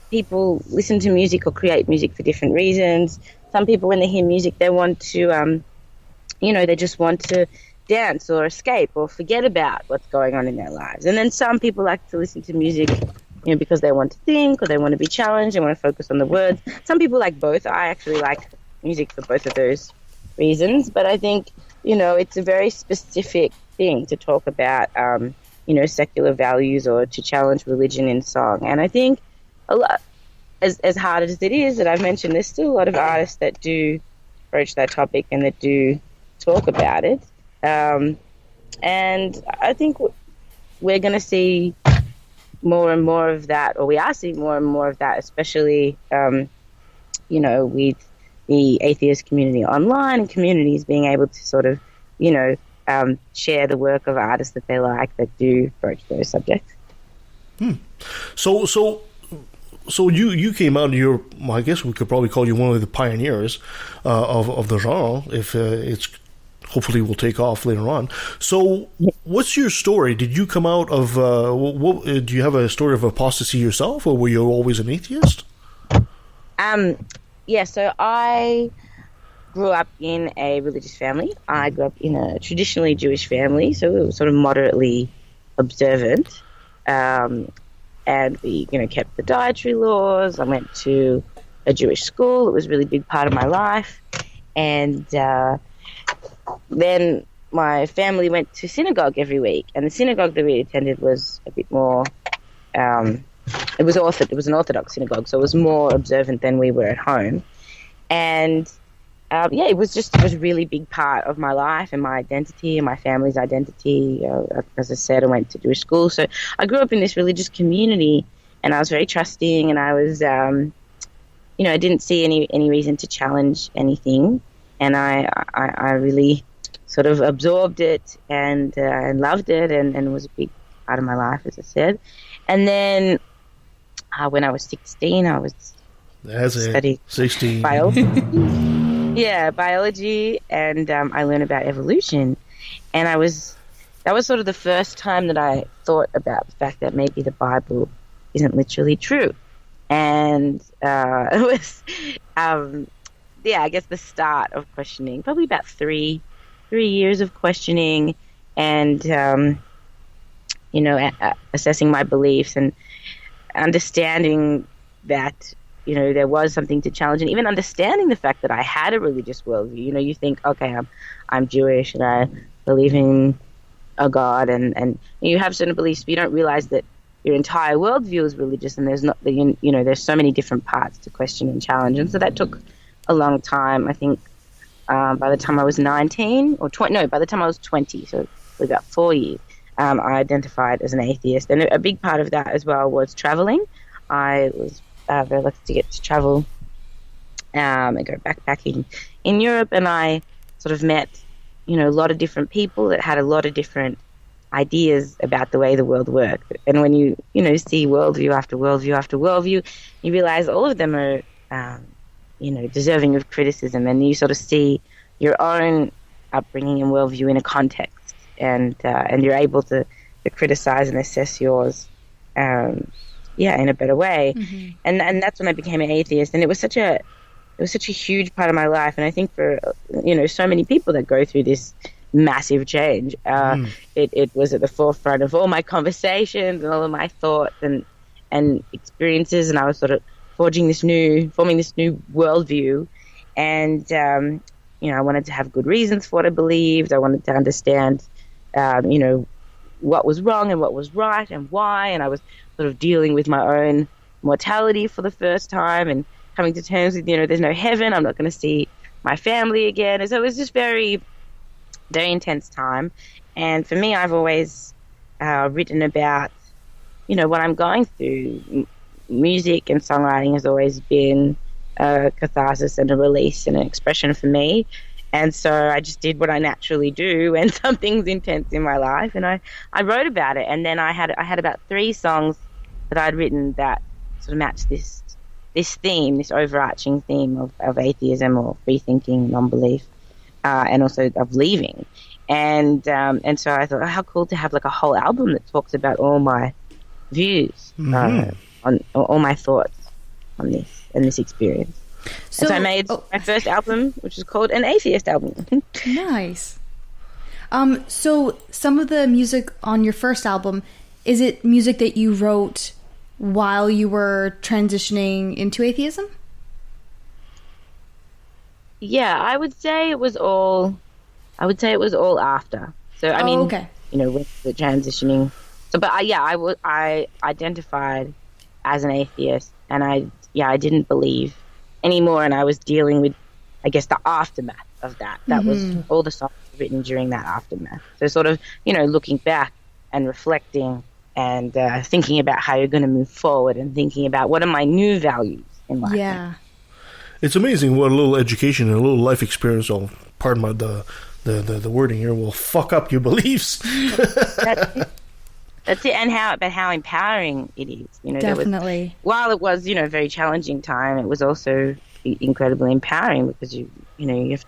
people listen to music or create music for different reasons. Some people, when they hear music, they want to, they just want to dance or escape or forget about what's going on in their lives. And then some people like to listen to music, because they want to think or they want to be challenged, they want to focus on the words. Some people like both. I actually like music for both of those reasons. But I think, it's a very specific thing to talk about, secular values or to challenge religion in song. And I think a lot, as hard as it is that I've mentioned, there's still a lot of artists that do approach that topic and that do talk about it. And I think we're going to see more and more of that, or we are seeing more and more of that, especially, with the atheist community online and communities being able to sort of, share the work of artists that they like that do approach those subjects. So you came out, I guess we could probably call you one of the pioneers of the genre, if it's hopefully will take off later on. So what's your story? Did you come out of, do you have a story of apostasy yourself, or were you always an atheist? So I grew up in a religious family. I grew up in a traditionally Jewish family, so we were sort of moderately observant. And we, kept the dietary laws. I went to a Jewish school. It was a really big part of my life. And then my family went to synagogue every week. And the synagogue that we attended was a bit more, it was an Orthodox synagogue, so it was more observant than we were at home. And it was a really big part of my life and my identity and my family's identity. As I said, I went to Jewish school. So I grew up in this religious community, and I was very trusting, and I was, I didn't see any reason to challenge anything. And I really sort of absorbed it and loved it, and was a big part of my life, as I said. And then when I was 16, I was studying 16 biology, and I learned about evolution. And I was that was sort of the first time that I thought about the fact that maybe the Bible isn't literally true. And it was, I guess the start of questioning, probably about three years of questioning and, assessing my beliefs and understanding that, there was something to challenge, and even understanding the fact that I had a religious worldview. You think, okay, I'm Jewish and I believe in a God, and you have certain beliefs, but you don't realize that your entire worldview is religious, and there's not, there's so many different parts to question and challenge, and so that took a long time. I think by the time I was 19 or 20, no, by the time I was 20, so about 4 years, I identified as an atheist, and a big part of that as well was traveling. I was very lucky to get to travel and go backpacking in Europe, and I sort of met, a lot of different people that had a lot of different ideas about the way the world worked. And when you, see worldview after worldview after worldview, you realize all of them are, deserving of criticism, and you sort of see your own upbringing and worldview in a context, and you're able to criticize and assess yours, in a better way. Mm-hmm. And that's when I became an atheist, and it was such a huge part of my life. And I think for so many people that go through this massive change, it was at the forefront of all my conversations and all of my thoughts and experiences, and I was sort of forming this new worldview, and I wanted to have good reasons for what I believed. I wanted to understand what was wrong and what was right and why, and I was sort of dealing with my own mortality for the first time and coming to terms with, there's no heaven, I'm not going to see my family again. And so it was just very, very intense time. And for me, I've always written about, what I'm going through. Music and songwriting has always been a catharsis and a release and an expression for me. And so I just did what I naturally do when something's intense in my life, and I wrote about it. And then I had about 3 songs that I'd written that sort of matched this theme, this overarching theme of atheism or free thinking, non-belief, and also of leaving. And so I thought, how cool to have like a whole album that talks about all my views, on all my thoughts on this and this experience. So I made my first album, which is called an atheist album. Nice. So some of the music on your first album, is it music that you wrote while you were transitioning into atheism? Yeah, I would say it was all after. So I mean, okay. With the transitioning. So, but I identified as an atheist, and I didn't believe anymore, and I was dealing with, I guess, the aftermath of that. That was all the songs written during that aftermath. So sort of, looking back and reflecting and thinking about how you're going to move forward and thinking about what are my new values in life. Yeah. It's amazing what a little education and a little life experience, pardon my the wording here, will fuck up your beliefs. That's it, and how empowering it is. Definitely. While it was, a very challenging time, it was also incredibly empowering because you have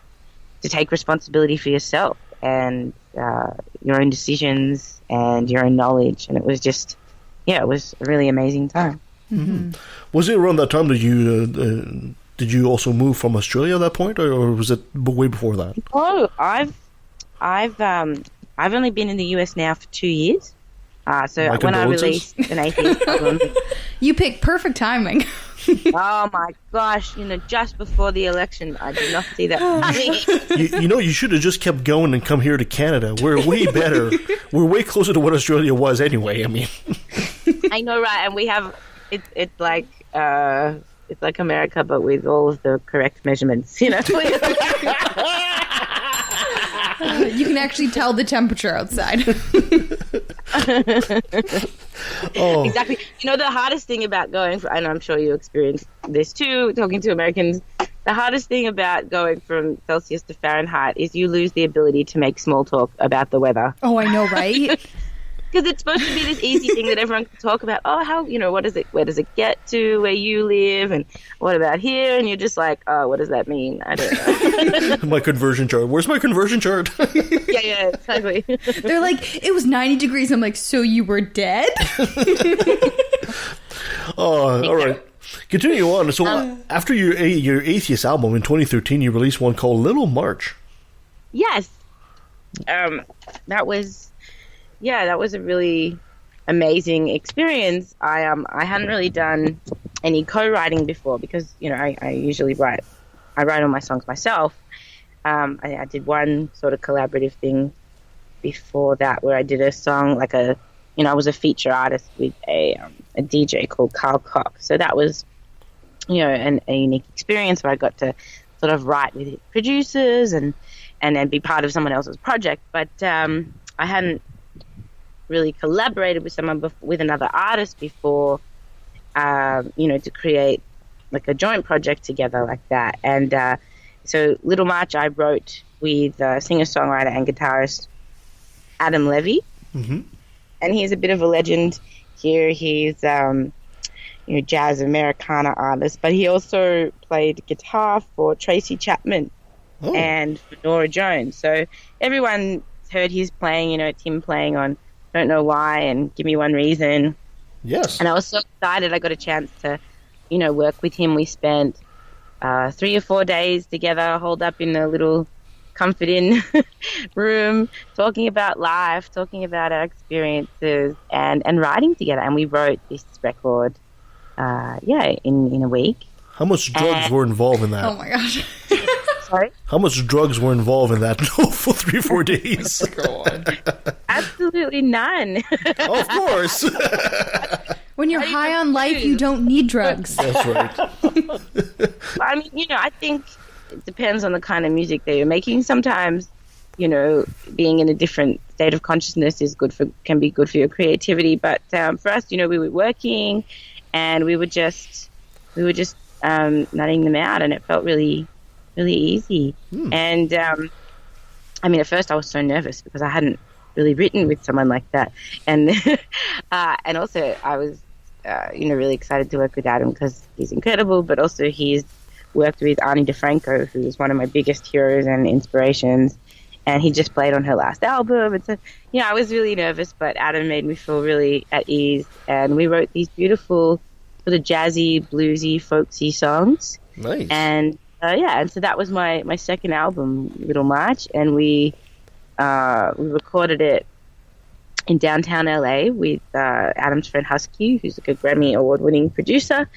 to take responsibility for yourself and your own decisions and your own knowledge, and it was just, it was a really amazing time. Mm-hmm. Was it around that time that you did you also move from Australia at that point, or was it way before that? Oh, I've only been in the US now for 2 years. So when I released an atheist album, you picked perfect timing. Oh my gosh! Just before the election, I did not see that coming. You should have just kept going and come here to Canada. We're way better. We're way closer to what Australia was anyway. I mean, I know, right? And we have it's like America, but with all of the correct measurements. You can actually tell the temperature outside. Exactly. The hardest thing about going and I'm sure you experienced this too, talking to Americans, the hardest thing about going from Celsius to Fahrenheit is you lose the ability to make small talk about the weather. Oh, I know, right? Because it's supposed to be this easy thing that everyone can talk about. Oh, how, where does it get to where you live? And what about here? And you're just like, oh, what does that mean? I don't know. My conversion chart. Where's my conversion chart? yeah, exactly. They're like, it was 90 degrees. I'm like, so you were dead? Oh, all right. Continue on. So after your Atheist album in 2013, you released one called Little March. Yes. That was a really amazing experience. I hadn't really done any co-writing before because, I usually write all my songs myself. I did one sort of collaborative thing before that where I did a song I was a feature artist with a DJ called Carl Cox. So that was, a unique experience where I got to sort of write with producers and then be part of someone else's project. But I hadn't really collaborated with with another artist before, to create like a joint project together like that. And so Little March I wrote with singer-songwriter and guitarist Adam Levy. Mm-hmm. And he's a bit of a legend here. He's, jazz Americana artist, but he also played guitar for Tracy Chapman and for Nora Jones. So everyone heard his playing, it's him playing on Don't Know Why and Give Me One Reason. Yes. And I was so excited I got a chance to, work with him. We spent 3 or 4 days together, holed up in a little comforting room, talking about life, talking about our experiences, and writing together. And we wrote this record, in a week. How much drugs were involved in that? Oh my gosh! Sorry. How much drugs were involved in that for 3 or 4 days? Absolutely none. Of course. When you're high on life, you don't need drugs. That's right. I mean, I think it depends on the kind of music that you're making. Sometimes, being in a different state of consciousness can be good for your creativity. But for us, we were working, and we were just nutting them out, and it felt really, really easy. And at first I was so nervous because I hadn't really written with someone like that, and and also I was really excited to work with Adam because he's incredible, but also he's worked with Ani DeFranco, who is one of my biggest heroes and inspirations, and he just played on her last album. And so, I was really nervous, but Adam made me feel really at ease, and we wrote these beautiful sort of jazzy, bluesy, folksy songs. Nice. And and so that was my second album, Little March, and we recorded it in downtown LA with Adam's friend Husky, who's like a Grammy award-winning producer,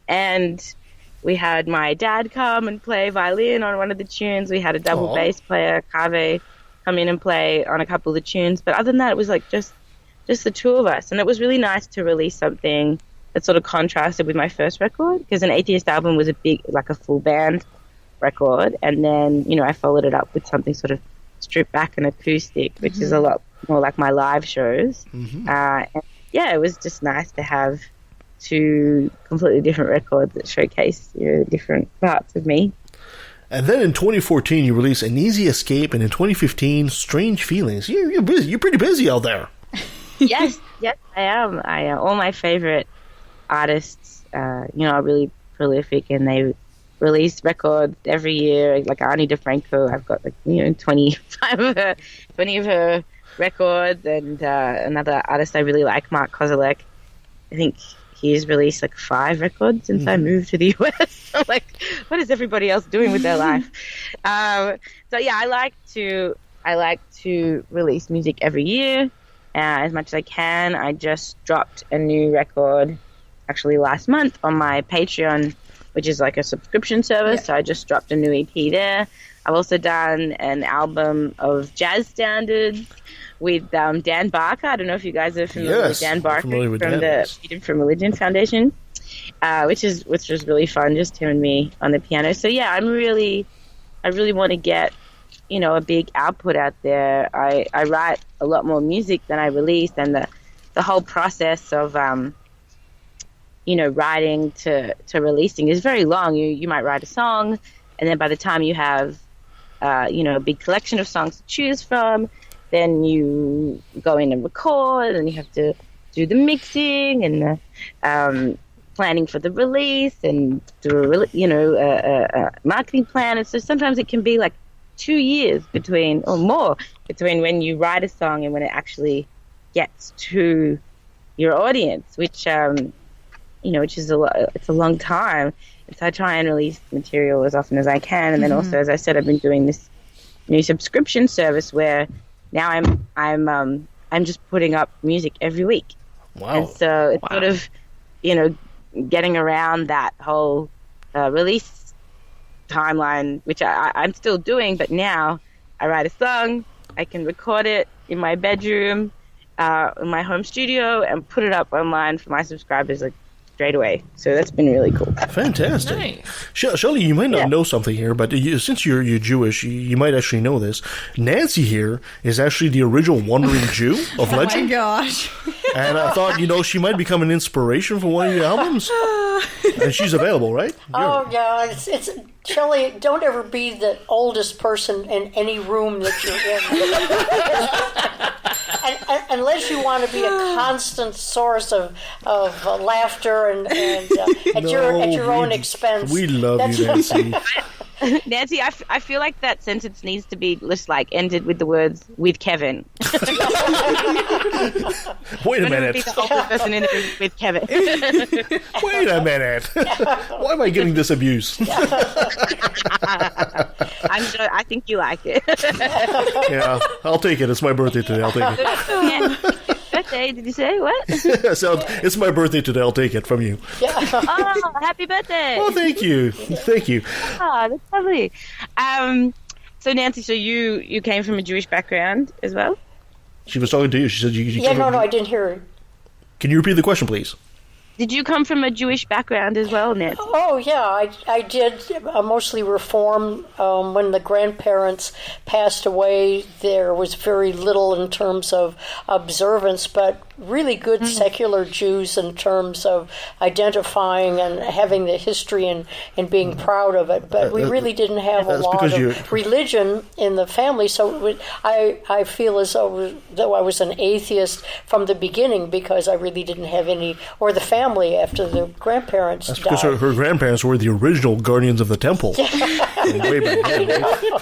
and we had my dad come and play violin on one of the tunes. We had a double bass player, Kave, come in and play on a couple of the tunes. But other than that, it was like just the two of us. And it was really nice to release something that sort of contrasted with my first record, because an Atheist album was a full band record. And then, I followed it up with something sort of stripped back and acoustic, which is a lot more like my live shows. Mm-hmm. It was just nice to have 2 completely different records that showcase different parts of me. And then in 2014, you released An Easy Escape, and in 2015, Strange Feelings. You're busy. You're pretty busy out there. Yes, I am. All my favorite artists, are really prolific, and they release records every year. Like Ani DeFranco, I've got 20 of her records, and another artist I really like, Mark Kozilek. I think he's released 5 records since I moved to the US. I'm like, what is everybody else doing with their life? I like to release music every year as much as I can. I just dropped a new record actually last month on my Patreon, which is like a subscription service. Yeah. So I just dropped a new EP there. I've also done an album of jazz standards with Dan Barker. I don't know if you guys are familiar with Dan Barker from the Freedom from Religion Foundation, which was really fun, just him and me on the piano. So I really want to get a big output out there. I write a lot more music than I release, and the whole process of writing to releasing is very long. You might write a song, and then by the time you have a big collection of songs to choose from, then you go in and record, and you have to do the mixing and the planning for the release and do a marketing plan. And so sometimes it can be like 2 years between or more between when you write a song and when it actually gets to your audience, which which is it's a long time. And so I try and release material as often as I can. And then also, as I said, I've been doing this new subscription service where now I'm just putting up music every week. Wow. And so it's sort of, getting around that whole release timeline, which I'm still doing, but now I write a song, I can record it in my bedroom, in my home studio, and put it up online for my subscribers straight away. So that's been really cool. Fantastic. Nice. Shelley, you might not know something here, but since you're Jewish, you might actually know this. Nancy here is actually the original Wandering Jew of legend. Oh my gosh. And I thought, she might become an inspiration for one of your albums. And she's available, right? Oh, yeah. It's Shelley, don't ever be the oldest person in any room that you're in. Unless you want to be a constant source of laughter and at your own expense. We love you, Nancy. Nancy, I feel like that sentence needs to be just ended with the words "with Kevin." Wait a minute. Be the oldest person in the room with Kevin. Wait a minute. Why am I getting this abuse? I'm sure. I think you like it. Yeah, I'll take it. It's my birthday today. I'll take it. Birthday? Did you say what? So it's my birthday today. I'll take it from you. Oh, happy birthday! Oh, thank you. Thank you. Oh, that's lovely. So Nancy, so you came from a Jewish background as well? She was talking to you. She said you. Yeah, no, I didn't hear her. Can you repeat the question, please? Did you come from a Jewish background as well, Nancy? Oh, yeah, I did. Mostly Reform. When the grandparents passed away, there was very little in terms of observance, but really good secular Jews in terms of identifying and having the history and being proud of it. But we really didn't have a lot of religion in the family, so I feel as though I was an atheist from the beginning because I really didn't have any, or the family after the grandparents died. That's because her grandparents were the original guardians of the temple. Way back then, right?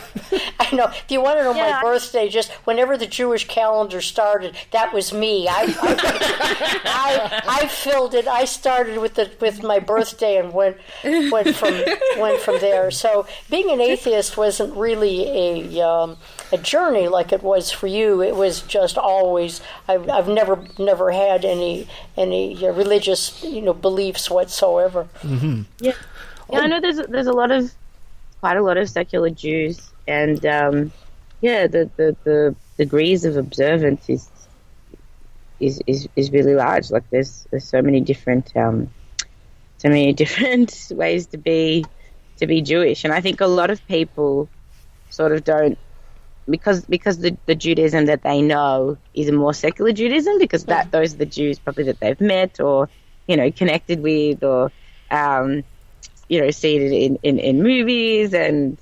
I know. Do you want to know my birthday? Just whenever the Jewish calendar started, that was me. I filled it. I started with my birthday and went from there. So being an atheist wasn't really a journey like it was for you. It was just always. I've never had any religious beliefs whatsoever. Mm-hmm. Yeah. I know there's quite a lot of secular Jews, and the degrees of observance is really large. Like there's so many different ways to be Jewish, and I think a lot of people sort of don't, because the Judaism that they know is a more secular Judaism, because those are the Jews probably that they've met or connected with, or see it in movies and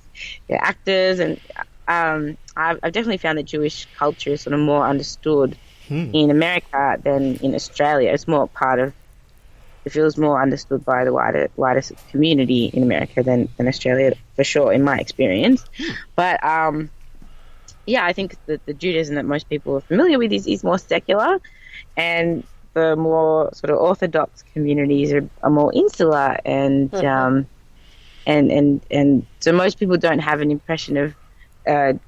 actors, and I've definitely found that Jewish culture is sort of more understood in America than in Australia. It's more it feels more understood by the wider community in America than Australia, for sure, in my experience. But I think that the Judaism that most people are familiar with is more secular, and the more sort of orthodox communities are more insular, and and so most people don't have an impression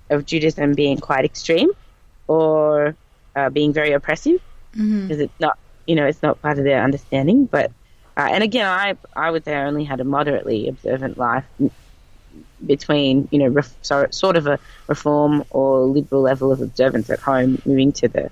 of Judaism being quite extreme or being very oppressive, because it's not it's not part of their understanding. But and again, I would say I only had a moderately observant life between sort of a reform or liberal level of observance at home, moving to the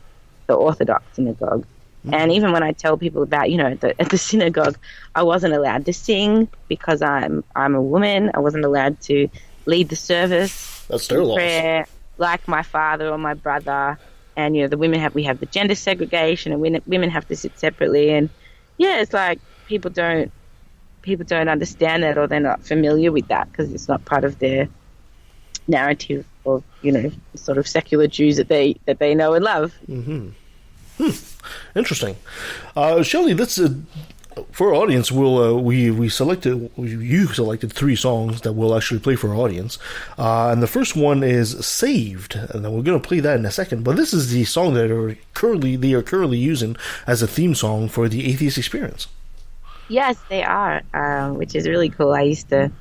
Orthodox synagogue. And even when I tell people about, at the synagogue, I wasn't allowed to sing because I'm a woman. I wasn't allowed to lead the service. That's their prayer like my father or my brother. And we have the gender segregation, and women have to sit separately. And it's like people don't understand that, or they're not familiar with that because it's not part of their narrative of, sort of secular Jews that they know and love. Mm-hmm. Interesting. Shelley, that's for our audience. You selected 3 songs that we'll actually play for our audience, and the first one is "Saved," and then we're going to play that in a second. But this is the song that they are currently using as a theme song for the Atheist Experience. Yes, they are, which is really cool. I used to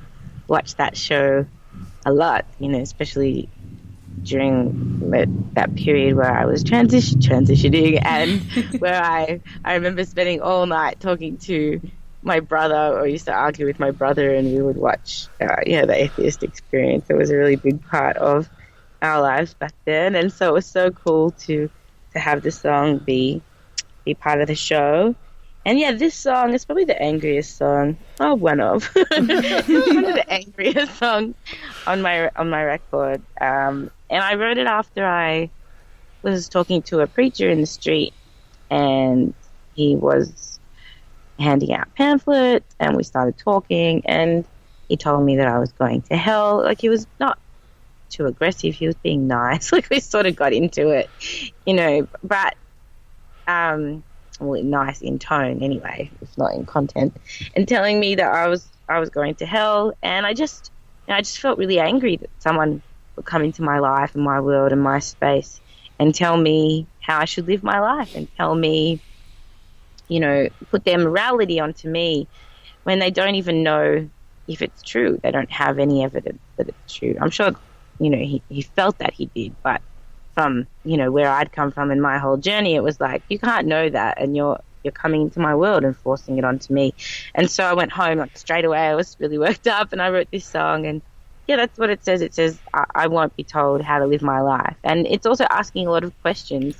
watch that show a lot, especially during that period where I was transitioning, and where I remember spending all night talking to my brother, or used to argue with my brother, and we would watch the Atheist Experience. It was a really big part of our lives back then, and so it was so cool to have this song be part of the show. And yeah, this song is probably the angriest song. Oh, one of the angriest songs on my record. And I wrote it after I was talking to a preacher in the street, and he was handing out pamphlets, and we started talking, and he told me that I was going to hell. Like, he was not too aggressive. He was being nice. Like, we sort of got into it, but nice in tone anyway, if not in content, and telling me that I was going to hell. And I just felt really angry that someone would come into my life and my world and my space and tell me how I should live my life, and tell me, put their morality onto me when they don't even know if it's true. They don't have any evidence that it's true. I'm sure, he felt that he did, but from, where I'd come from in my whole journey, it was like, you can't know that, and you're coming into my world and forcing it onto me. And so I went home, like, straight away. I was really worked up, and I wrote this song, and yeah, that's what it says. It says, I won't be told how to live my life. And it's also asking a lot of questions.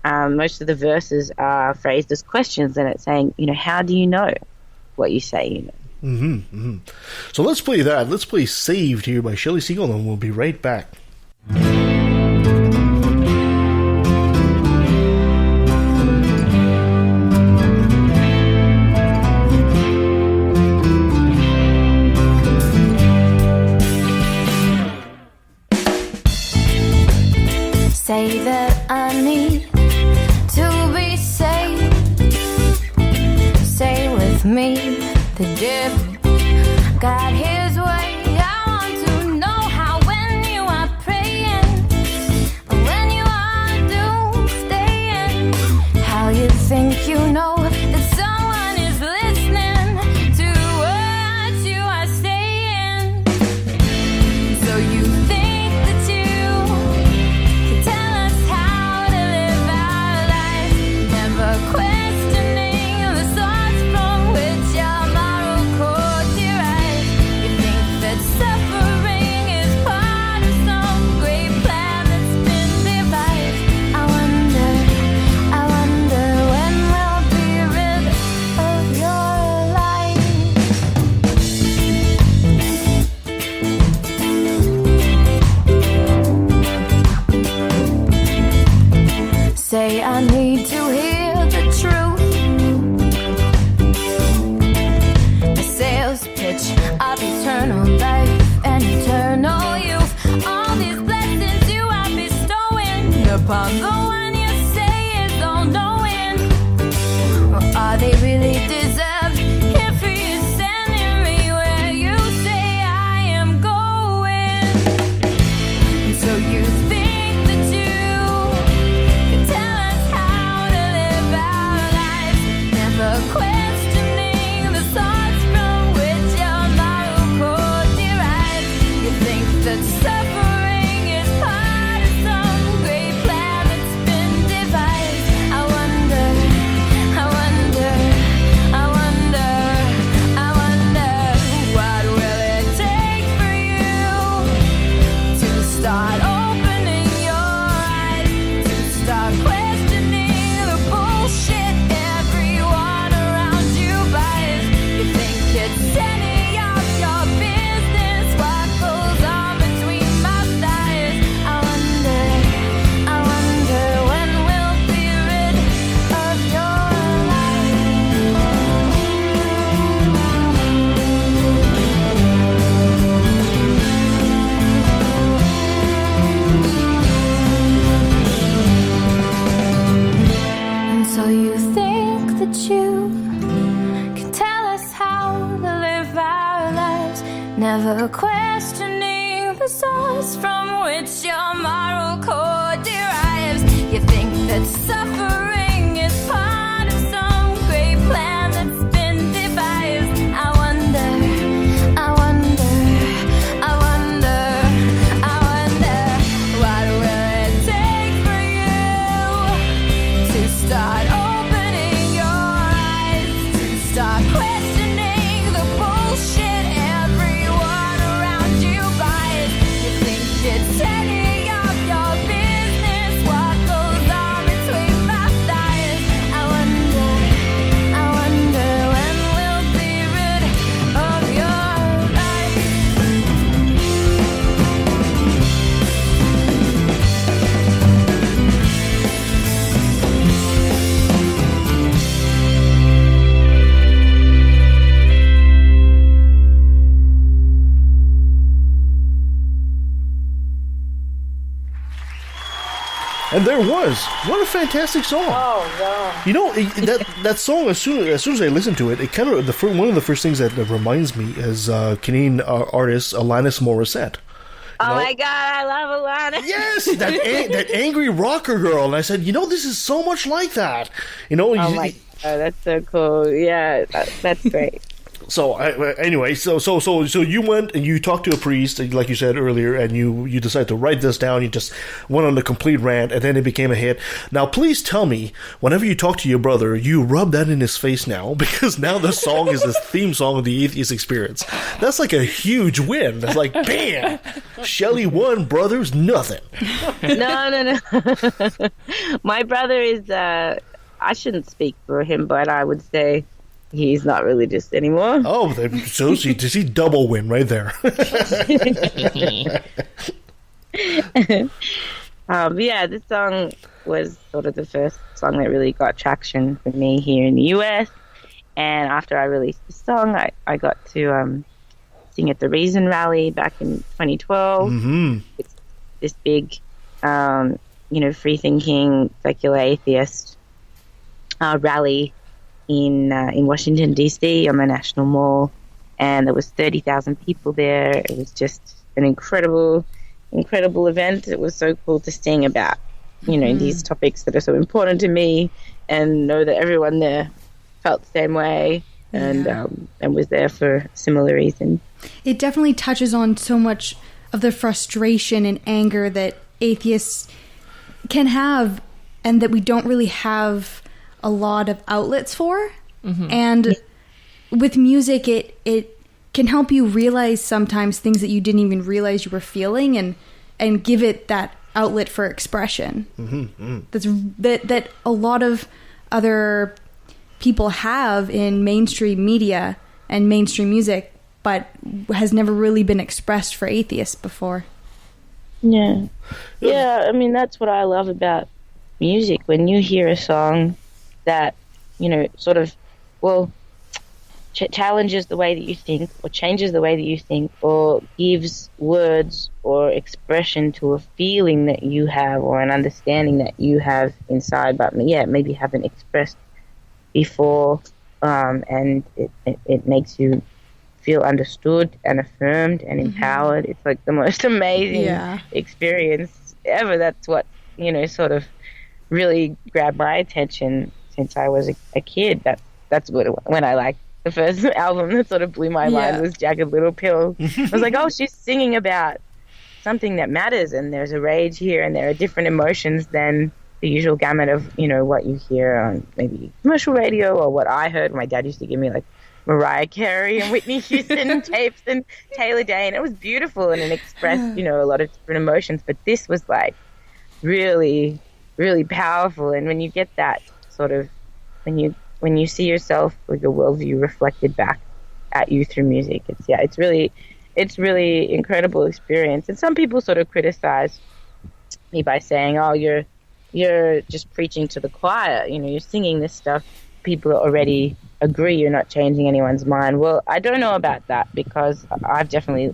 Most of the verses are phrased as questions, and it's saying, how do you know what you say, Mm-hmm, mm-hmm. So let's play that. Let's play "Saved" here by Shelley Segal, and we'll be right back. Say that I need to be saved. Say with me, the devil got his way. I want to know how, when you are praying, when you are doomsdaying, how you think you know that someone is listening to what you are saying. So you think that you can tell us how to live our lives, never questioning the source from which your moral code derives. You think that suffering is part of some great plan that's been devised. I wonder when we'll be rid of your life. Say I need to hear the truth. A sales pitch of eternal life and eternal youth. All these blessings you are bestowing upon the one you say is all-knowing. Or are they really deserved? If you sending me where you say I am going. So you think that you can tell us how to live our lives, never questioning the source from which your moral code derives. You think that suffering is part of some great plan that's never questioning the source from which your moral code derives. You think that suffering is part of some great plan that's been devised. I wonder, what will it take for you to start opening your eyes, to start questioning the bullshit everyone around you buys. You think it's any of your business what goes on between my thighs. I wonder when we'll be rid of your life. And there was. What a fantastic song. Oh, yeah. You know, that song, as soon as I listen to it, it kind of, one of the first things that reminds me is Canadian artist Alanis Morissette. Oh my God, I love Alana. Yes, that angry rocker girl. And I said, this is so much like that. Oh my God, that's so cool. Yeah, that's great. So anyway, so you went and you talked to a priest, like you said earlier, and you decided to write this down. You just went on a complete rant, and then it became a hit. Now, please tell me, whenever you talk to your brother, you rub that in his face now, because now the song is the theme song of the Atheist Experience. That's like a huge win. That's like, bam! Shelley won, brothers, nothing. No. My brother is, I shouldn't speak for him, but I would say he's not religious anymore. Oh, so does he double win right there? Yeah, this song was sort of the first song that really got traction for me here in the US. And after I released the song, I got to sing at the Reason Rally back in 2012. Mm-hmm. It's this big, free-thinking, secular atheist rally in Washington, D.C. on the National Mall, and there was 30,000 people there. It was just an incredible event. It was so cool to sing about, these topics that are so important to me, and know that everyone there felt the same way and was there for a similar reason. It definitely touches on so much of the frustration and anger that atheists can have, and that we don't really have a lot of outlets for. Mm-hmm. And with music, it can help you realize sometimes things that you didn't even realize you were feeling, and give it that outlet for expression. Mm-hmm. That a lot of other people have in mainstream media and mainstream music, but has never really been expressed for atheists before. Yeah. I mean, that's what I love about music. When you hear a song that, sort of, challenges the way that you think, or changes the way that you think, or gives words or expression to a feeling that you have, or an understanding that you have inside, but maybe haven't expressed before, and it makes you feel understood and affirmed and empowered. It's like the most amazing experience ever. That's what, sort of really grabbed my attention since I was a kid. That's when I liked the first album that sort of blew my mind was Jagged Little Pill. I was like, oh, she's singing about something that matters, and there's a rage here, and there are different emotions than the usual gamut of, what you hear on maybe commercial radio, or what I heard. My dad used to give me like Mariah Carey and Whitney Houston tapes and Taylor Dane. It was beautiful, and it expressed, a lot of different emotions. But this was like really, really powerful. And when you get that sort of, when you see yourself with your worldview reflected back at you through music, it's really incredible experience. And some people sort of criticize me by saying, oh, you're just preaching to the choir, you're singing this stuff, people already agree, you're not changing anyone's mind. Well, I don't know about that, because I've definitely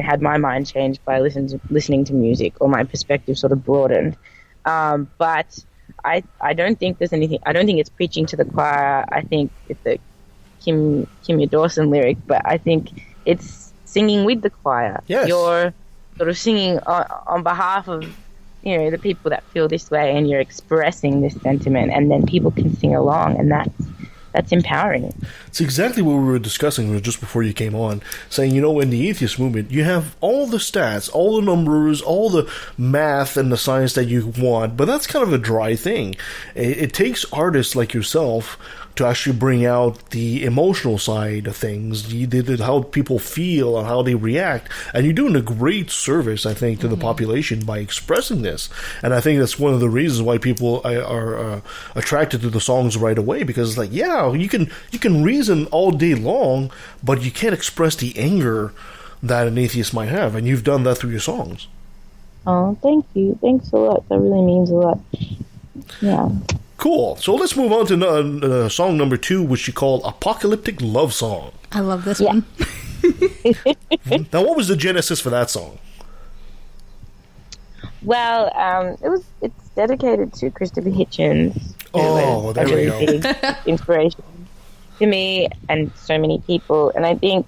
had my mind changed by listening to music, or my perspective sort of broadened. But I don't think there's anything. I don't think it's preaching to the choir. I think it's a Kimya Dawson lyric, but I think it's singing with the choir. Yes. You're sort of singing on behalf of, you know, the people that feel this way, and you're expressing this sentiment, and then people can sing along, and that's empowering. It's exactly what we were discussing just before you came on, saying, you know, in the atheist movement, you have all the stats, all the numbers, all the math and the science that you want, but that's kind of a dry thing. It takes artists like yourself to actually bring out the emotional side of things, how people feel and how they react, and you're doing a great service, I think, to the population by expressing this. And I think that's one of the reasons why people are attracted to the songs right away, because it's like, yeah, you can reason all day long, but you can't express the anger that an atheist might have, and you've done that through your songs. Oh, thank you. Thanks a lot. That really means a lot. Yeah. Cool. So let's move on to song number 2, which you call Apocalyptic Love Song. I love this one. Now, what was the genesis for that song? Well, it's dedicated to Christopher Hitchens. Oh, there we go. Big inspiration to me and so many people. And I think,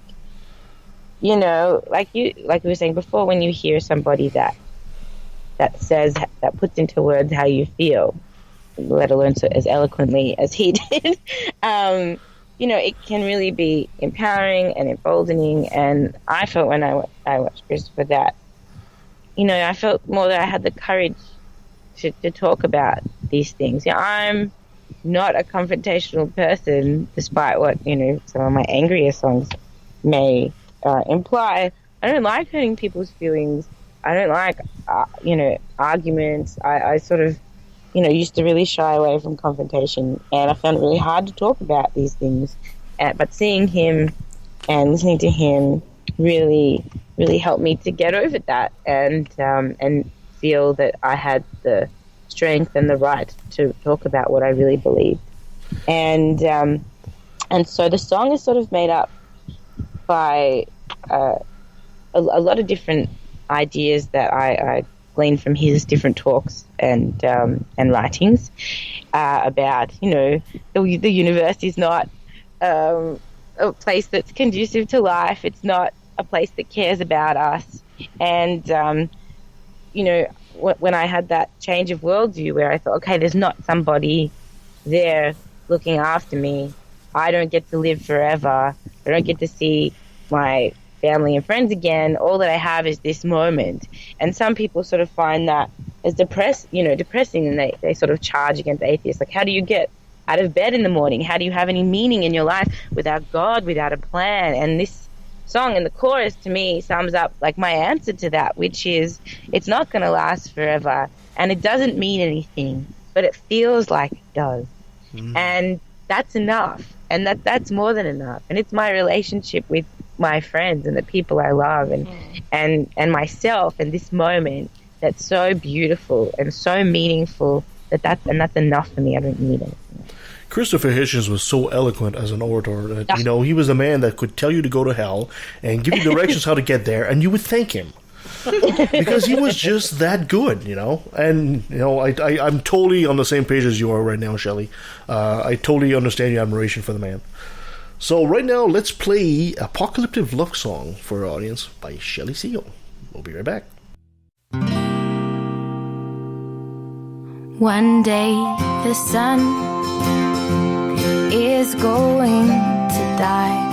you know, like we were saying before, when you hear somebody that puts into words how you feel, let alone so as eloquently as he did, you know, it can really be empowering and emboldening. And I felt when I watched Christopher that, you know, I felt more that I had the courage to talk about these things. Yeah, I'm not a confrontational person, despite what, you know, some of my angrier songs may imply. I don't like hurting people's feelings. I don't like, you know, arguments. I sort of, you know, used to really shy away from confrontation, and I found it really hard to talk about these things. But seeing him and listening to him really, really helped me to get over that and feel that I had the strength and the right to talk about what I really believed. And so the song is sort of made up by a lot of different ideas that I gleaned from his different talks and writings about, you know, the universe is not a place that's conducive to life. It's not a place that cares about us. And, you know, when I had that change of worldview where I thought, okay, there's not somebody there looking after me. I don't get to live forever. I don't get to see my family and friends again. All that I have is this moment. And some people sort of find that as depressing, and they sort of charge against atheists. Like, how do you get out of bed in the morning? How do you have any meaning in your life without God, without a plan? And this song in the chorus to me sums up like my answer to that, which is it's not going to last forever, and it doesn't mean anything, but it feels like it does. And that's enough, and that's more than enough. And it's my relationship with my friends and the people I love and myself in this moment that's so beautiful and so meaningful that's enough for me. I don't need anything else. Christopher Hitchens was so eloquent as an orator that, you know, he was a man that could tell you to go to hell and give you directions how to get there, and you would thank him. Because he was just that good, you know. And, you know, I'm totally on the same page as you are right now, Shelley. I totally understand your admiration for the man. So right now, let's play Apocalyptic Love Song for our audience by Shelley Segal. We'll be right back. One day the sun is going to die.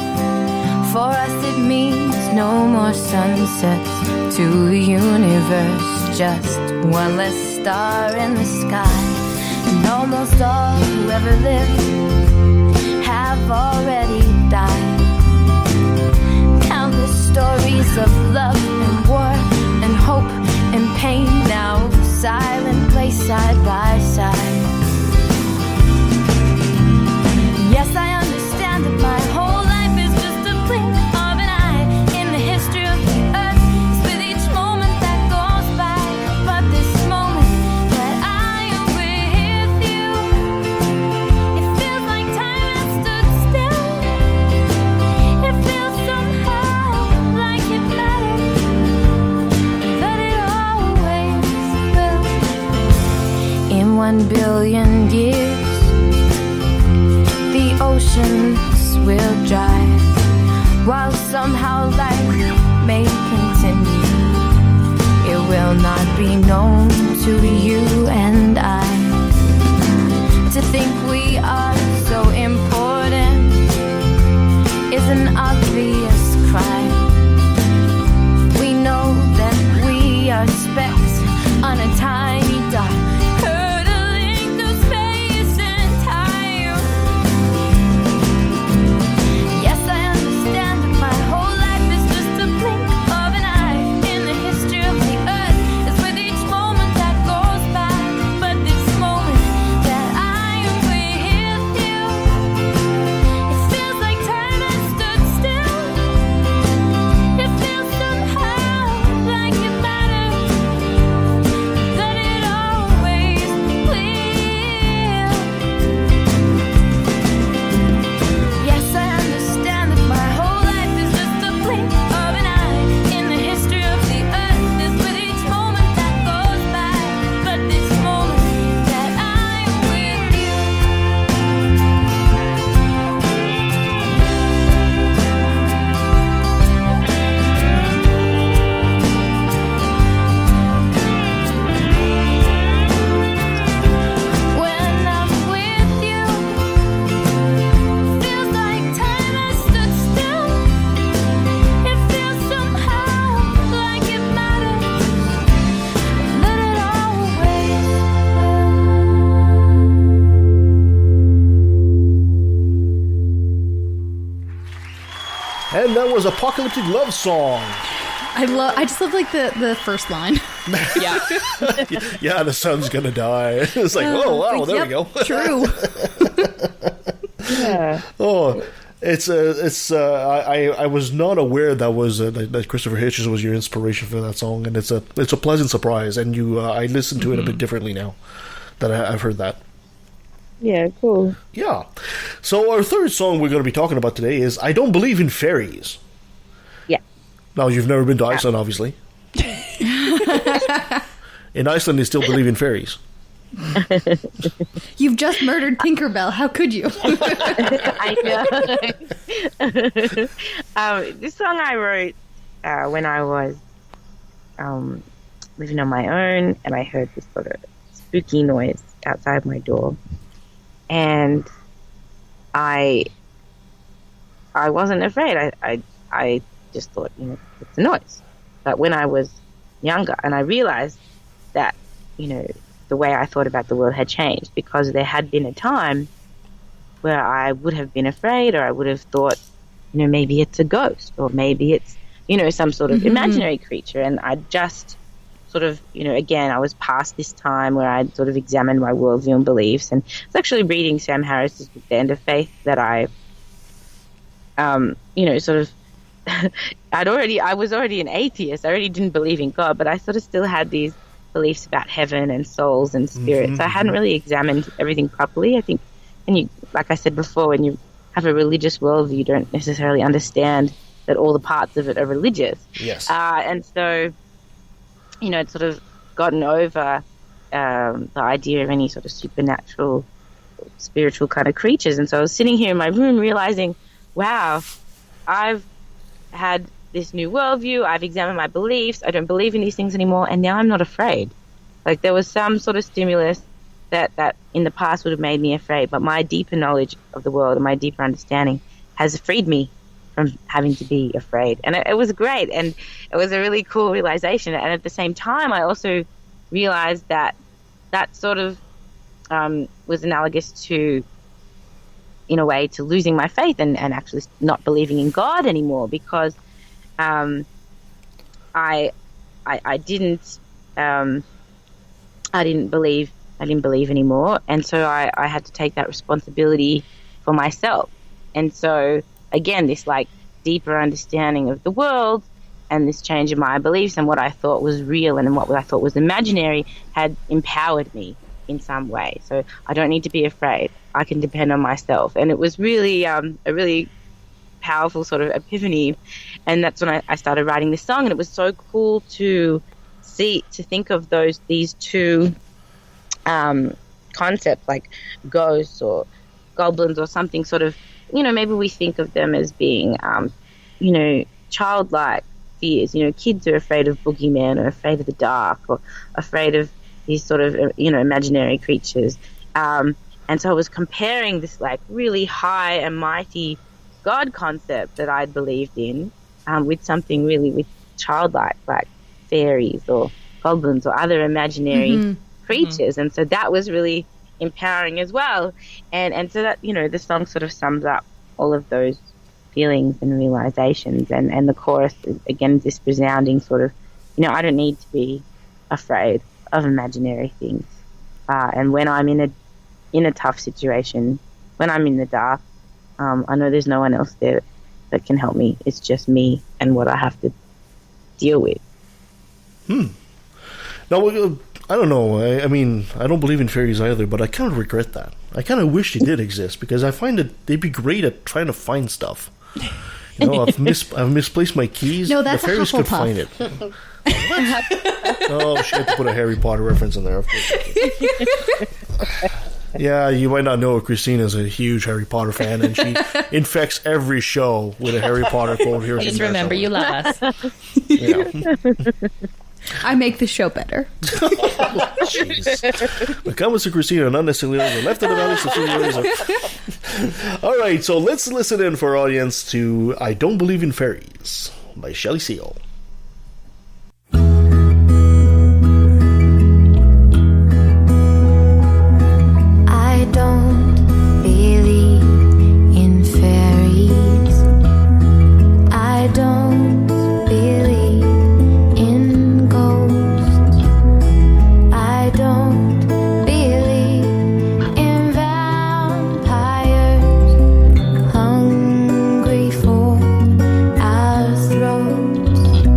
For us it means no more sunsets to the universe, just one less star in the sky. And almost all who ever lived have already died. Countless stories of love and war and hope and pain now silent, placed side by side. Yes, I understand that my whole life is just a blink of an eye in the history of the earth. It's with each moment that goes by, but this moment that I am with you, it feels like time has stood still. It feels somehow like it mattered, that it always will. In 1 billion years, the oceans will dry, while somehow life may continue. It will not be known to you and I. To think we are so important is an obvious crime. We know that we are specks on a tiny dot, hurtling through space and time. Yes, I understand that my whole life is just a blink of an eye in the history of the earth. It's with each moment that goes by, but this moment that I am with you, it feels like time has stood still. It feels somehow like it matters, that it always will. Yes, I understand that my whole life is just a blink of an eye in the history of the earth. It's with each moment that goes by, but this moment that I am with you. When I'm with you, feels like time has stood still. It feels somehow like it matters, that it always And that was Apocalyptic Love Song. I just love like the first line. Yeah. Yeah, the sun's gonna die. It's like, oh wow, there we go. True. Yeah. Oh, I was not aware that Christopher Hitchens was your inspiration for that song, and it's a pleasant surprise. And I listened to it a bit differently now that I've heard that. Yeah, cool. Yeah. So our third song we're going to be talking about today is "I Don't Believe in Fairies." Yeah. Now you've never been to Iceland, obviously. In Iceland, they still believe in fairies. You've just murdered Tinkerbell. How could you? I know. This song I wrote when I was living on my own, and I heard this sort of spooky noise outside my door, and I wasn't afraid. I just thought, it's a noise. But when I was younger, and I realized that, the way I thought about the world had changed, because there had been a time where I would have been afraid, or I would have thought, maybe it's a ghost, or maybe it's, some sort of imaginary creature. And I just sort of, again, I was past this time where I'd sort of examined my worldview and beliefs. And I was actually reading Sam Harris's book, The End of Faith, that I, sort of, I was already an atheist. I already didn't believe in God, but I sort of still had these beliefs about heaven and souls and spirits. I hadn't really examined everything properly. I think, and you, like I said before, when you have a religious worldview, you don't necessarily understand that all the parts of it are religious. Yes. And so, it's sort of gotten over the idea of any sort of supernatural, spiritual kind of creatures. And so I was sitting here in my room realizing, wow, I've had this new worldview, I've examined my beliefs, I don't believe in these things anymore, and now I'm not afraid. Like, there was some sort of stimulus that in the past would have made me afraid, but my deeper knowledge of the world and my deeper understanding has freed me from having to be afraid. And it was great, and it was a really cool realization. And at the same time, I also realized that sort of was analogous to, in a way, to losing my faith and actually not believing in God anymore, because I didn't believe anymore, and so I had to take that responsibility for myself. And so again, this like deeper understanding of the world and this change in my beliefs and what I thought was real and what I thought was imaginary had empowered me in some way. So I don't need to be afraid. I can depend on myself. And it was really a really powerful sort of epiphany, and that's when I started writing this song. And it was so cool to think of these two concepts, like ghosts or goblins or something sort of, maybe we think of them as being childlike fears. You know, kids are afraid of boogeyman or afraid of the dark or afraid of these sort of, you know, imaginary creatures. And so I was comparing this like really high and mighty God concept that I'd believed in with something really with childlike, like fairies or goblins or other imaginary creatures. And so that was really empowering as well. And so that, you know, the song sort of sums up all of those feelings and realizations. And the chorus, again, this resounding sort of, you know, I don't need to be afraid of imaginary things. And when I'm in a tough situation, when I'm in the dark, I know there's no one else there that can help me. It's just me and what I have to deal with. Now, I don't know. I mean, I don't believe in fairies either, but I kind of regret that. I kind of wish they did exist because I find that they'd be great at trying to find stuff. You know, I've misplaced my keys. No, that's the fairies could find it. Oh, she had to put a Harry Potter reference in there, of course. Yeah, you might not know Christina's a huge Harry Potter fan, and she infects every show with a Harry Potter quote here. Just remember, you love us. Yeah. I make the show better. Jeez. The comments of Christina are not necessarily on the left of the balance. All right, so let's listen in for our audience to I Don't Believe in Fairies by Shelley Segal. I don't believe in fairies. I don't believe in ghosts. I don't believe in vampires hungry for our throats.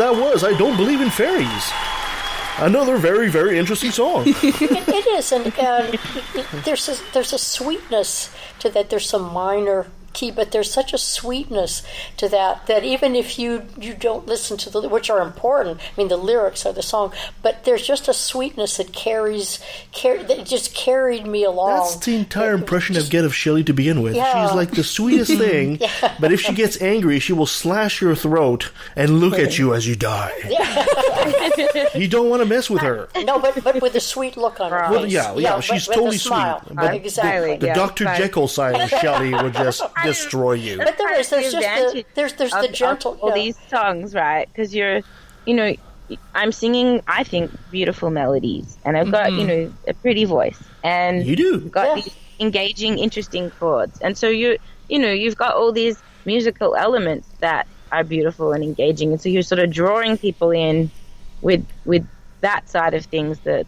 that was I Don't Believe in Fairies. Another very, very interesting song. It is, and there's a sweetness to that. There's some minor key, but there's such a sweetness to that even if you don't listen to which are important. I mean, the lyrics are the song, but there's just a sweetness that that just carried me along. That's the entire impression I get of Shelley to begin with. Yeah. She's like the sweetest thing, but if she gets angry, she will slash your throat and look at you as you die. You don't want to mess with her. No, but with a sweet look on her face. Yeah, she's totally sweet. But exactly. The Dr. Jekyll side of Shelley would just destroy you. But there's the gentle. All these songs, right? Because I'm singing, I think, beautiful melodies, and I've got a pretty voice, and you do got these engaging, interesting chords, and so you've got all these musical elements that are beautiful and engaging, and so you're sort of drawing people in with that side of things, the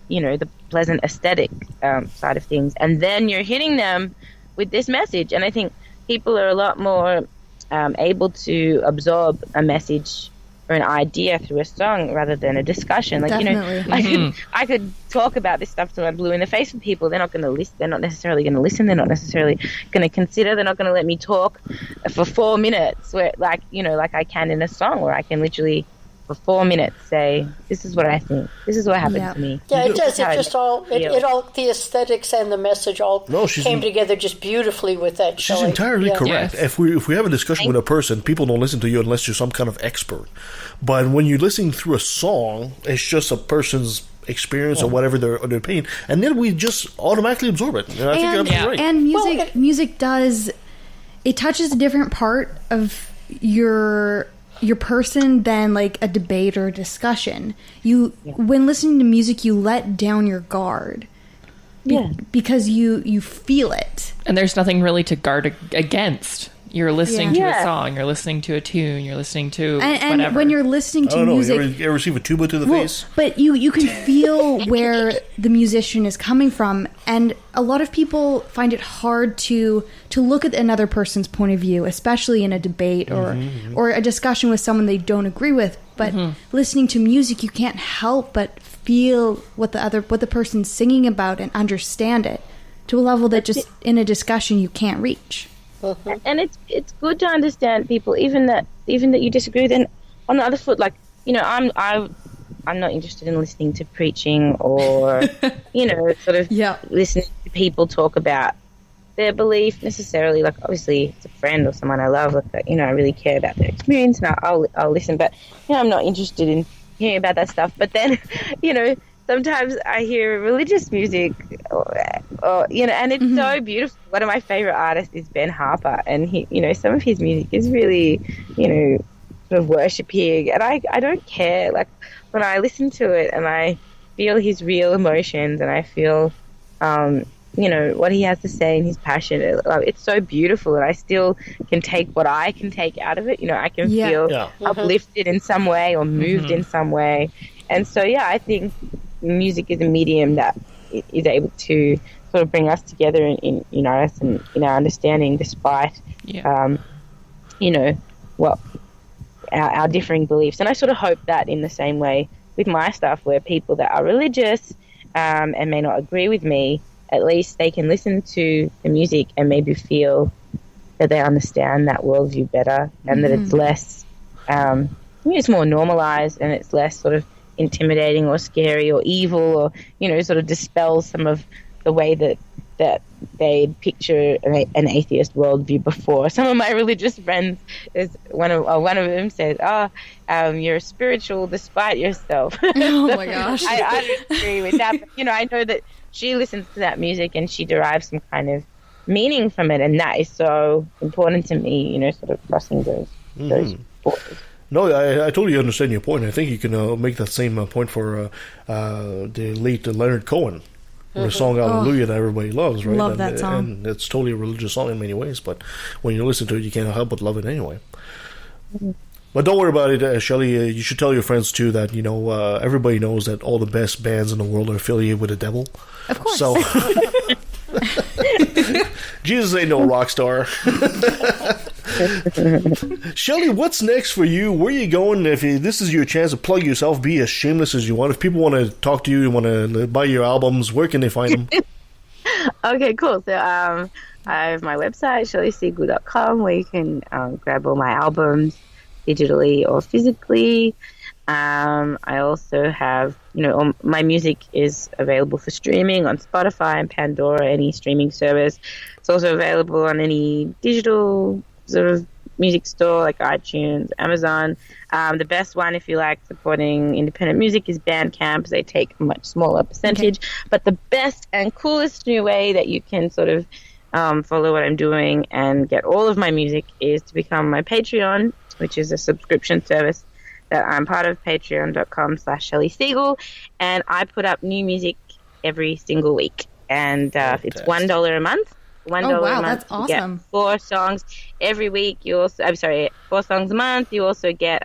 pleasant aesthetic side of things, and then you're hitting them with this message, and I think people are a lot more able to absorb a message or an idea through a song rather than a discussion. Like, Definitely. I could talk about this stuff till I'm blue in the face with people. They're not going to listen. They're not necessarily going to listen. They're not necessarily going to consider. They're not going to let me talk for 4 minutes, where like I can in a song, where I can literally for 4 minutes say, this is what I think. This is what happened to me. Yeah, it does. It just all the aesthetics and the message came together just beautifully with that. She's entirely correct. Yes. If we have a discussion with a person, people don't listen to you unless you're some kind of expert. But when you're listening through a song, it's just a person's experience or whatever their opinion, and then we just automatically absorb it. And I think that's right. And music does, it touches a different part of your person than like a debate or a discussion. When listening to music, you let down your guard because you feel it, and there's nothing really to guard against. You're listening to a song, you're listening to a tune, you're listening to and whatever. When you're listening to music, you ever receive a tuba to the face? But you can feel where the musician is coming from, and a lot of people find it hard to look at another person's point of view, especially in a debate or a discussion with someone they don't agree with. But listening to music, you can't help but feel what the person's singing about and understand it to a level that just in a discussion you can't reach. And it's good to understand people, even that you disagree. Then on the other foot, like I'm not interested in listening to preaching or listening to people talk about their belief necessarily. Like obviously, it's a friend or someone I love. Like I really care about their experience, and I'll listen. But I'm not interested in hearing about that stuff. But then sometimes I hear religious music, and it's so beautiful. One of my favorite artists is Ben Harper, and he, some of his music is really, sort of worshiping, and I don't care. Like when I listen to it and I feel his real emotions, and I feel, what he has to say and his passion. It's so beautiful, and I still can take what I can take out of it. I can feel uplifted in some way or moved in some way, and so I think music is a medium that is able to sort of bring us together and unite us in our understanding, despite what our differing beliefs. And I sort of hope that in the same way with my stuff, where people that are religious and may not agree with me, at least they can listen to the music and maybe feel that they understand that worldview better, and that it's less it's more normalized, and it's less sort of intimidating or scary or evil, or sort of dispels some of the way that they picture an atheist worldview before. Some of my religious friends, one of them says, you're spiritual despite yourself. Oh my gosh. I don't agree with that, but I know that she listens to that music and she derives some kind of meaning from it, and that is so important to me, sort of crossing those borders. No, I totally understand your point. I think you can make that same point for the late Leonard Cohen, the song Hallelujah that everybody loves, right? Love that song. And it's totally a religious song in many ways, but when you listen to it, you can't help but love it anyway. But don't worry about it, Shelley. You should tell your friends, too, that, everybody knows that all the best bands in the world are affiliated with the devil. Of course. So, Jesus ain't no rock star. Shelley, what's next for you? Where are you going? This is your chance to plug yourself, be as shameless as you want. If people want to talk to you, want to buy your albums, where can they find them? Okay, cool. So I have my website, shelleysegal.com, where you can grab all my albums digitally or physically. I also have, all my music is available for streaming on Spotify and Pandora, any streaming service. It's also available on any digital sort of music store like iTunes, Amazon. The best one, if you like supporting independent music, is Bandcamp. They take a much smaller percentage. Okay. But the best and coolest new way that you can sort of follow what I'm doing and get all of my music is to become my Patreon, which is a subscription service that I'm part of, patreon.com/Shelley Segal, and I put up new music every single week. And it's $1 a month. $1 a month. That's awesome. You get 4 songs every week. 4 songs a month. You also get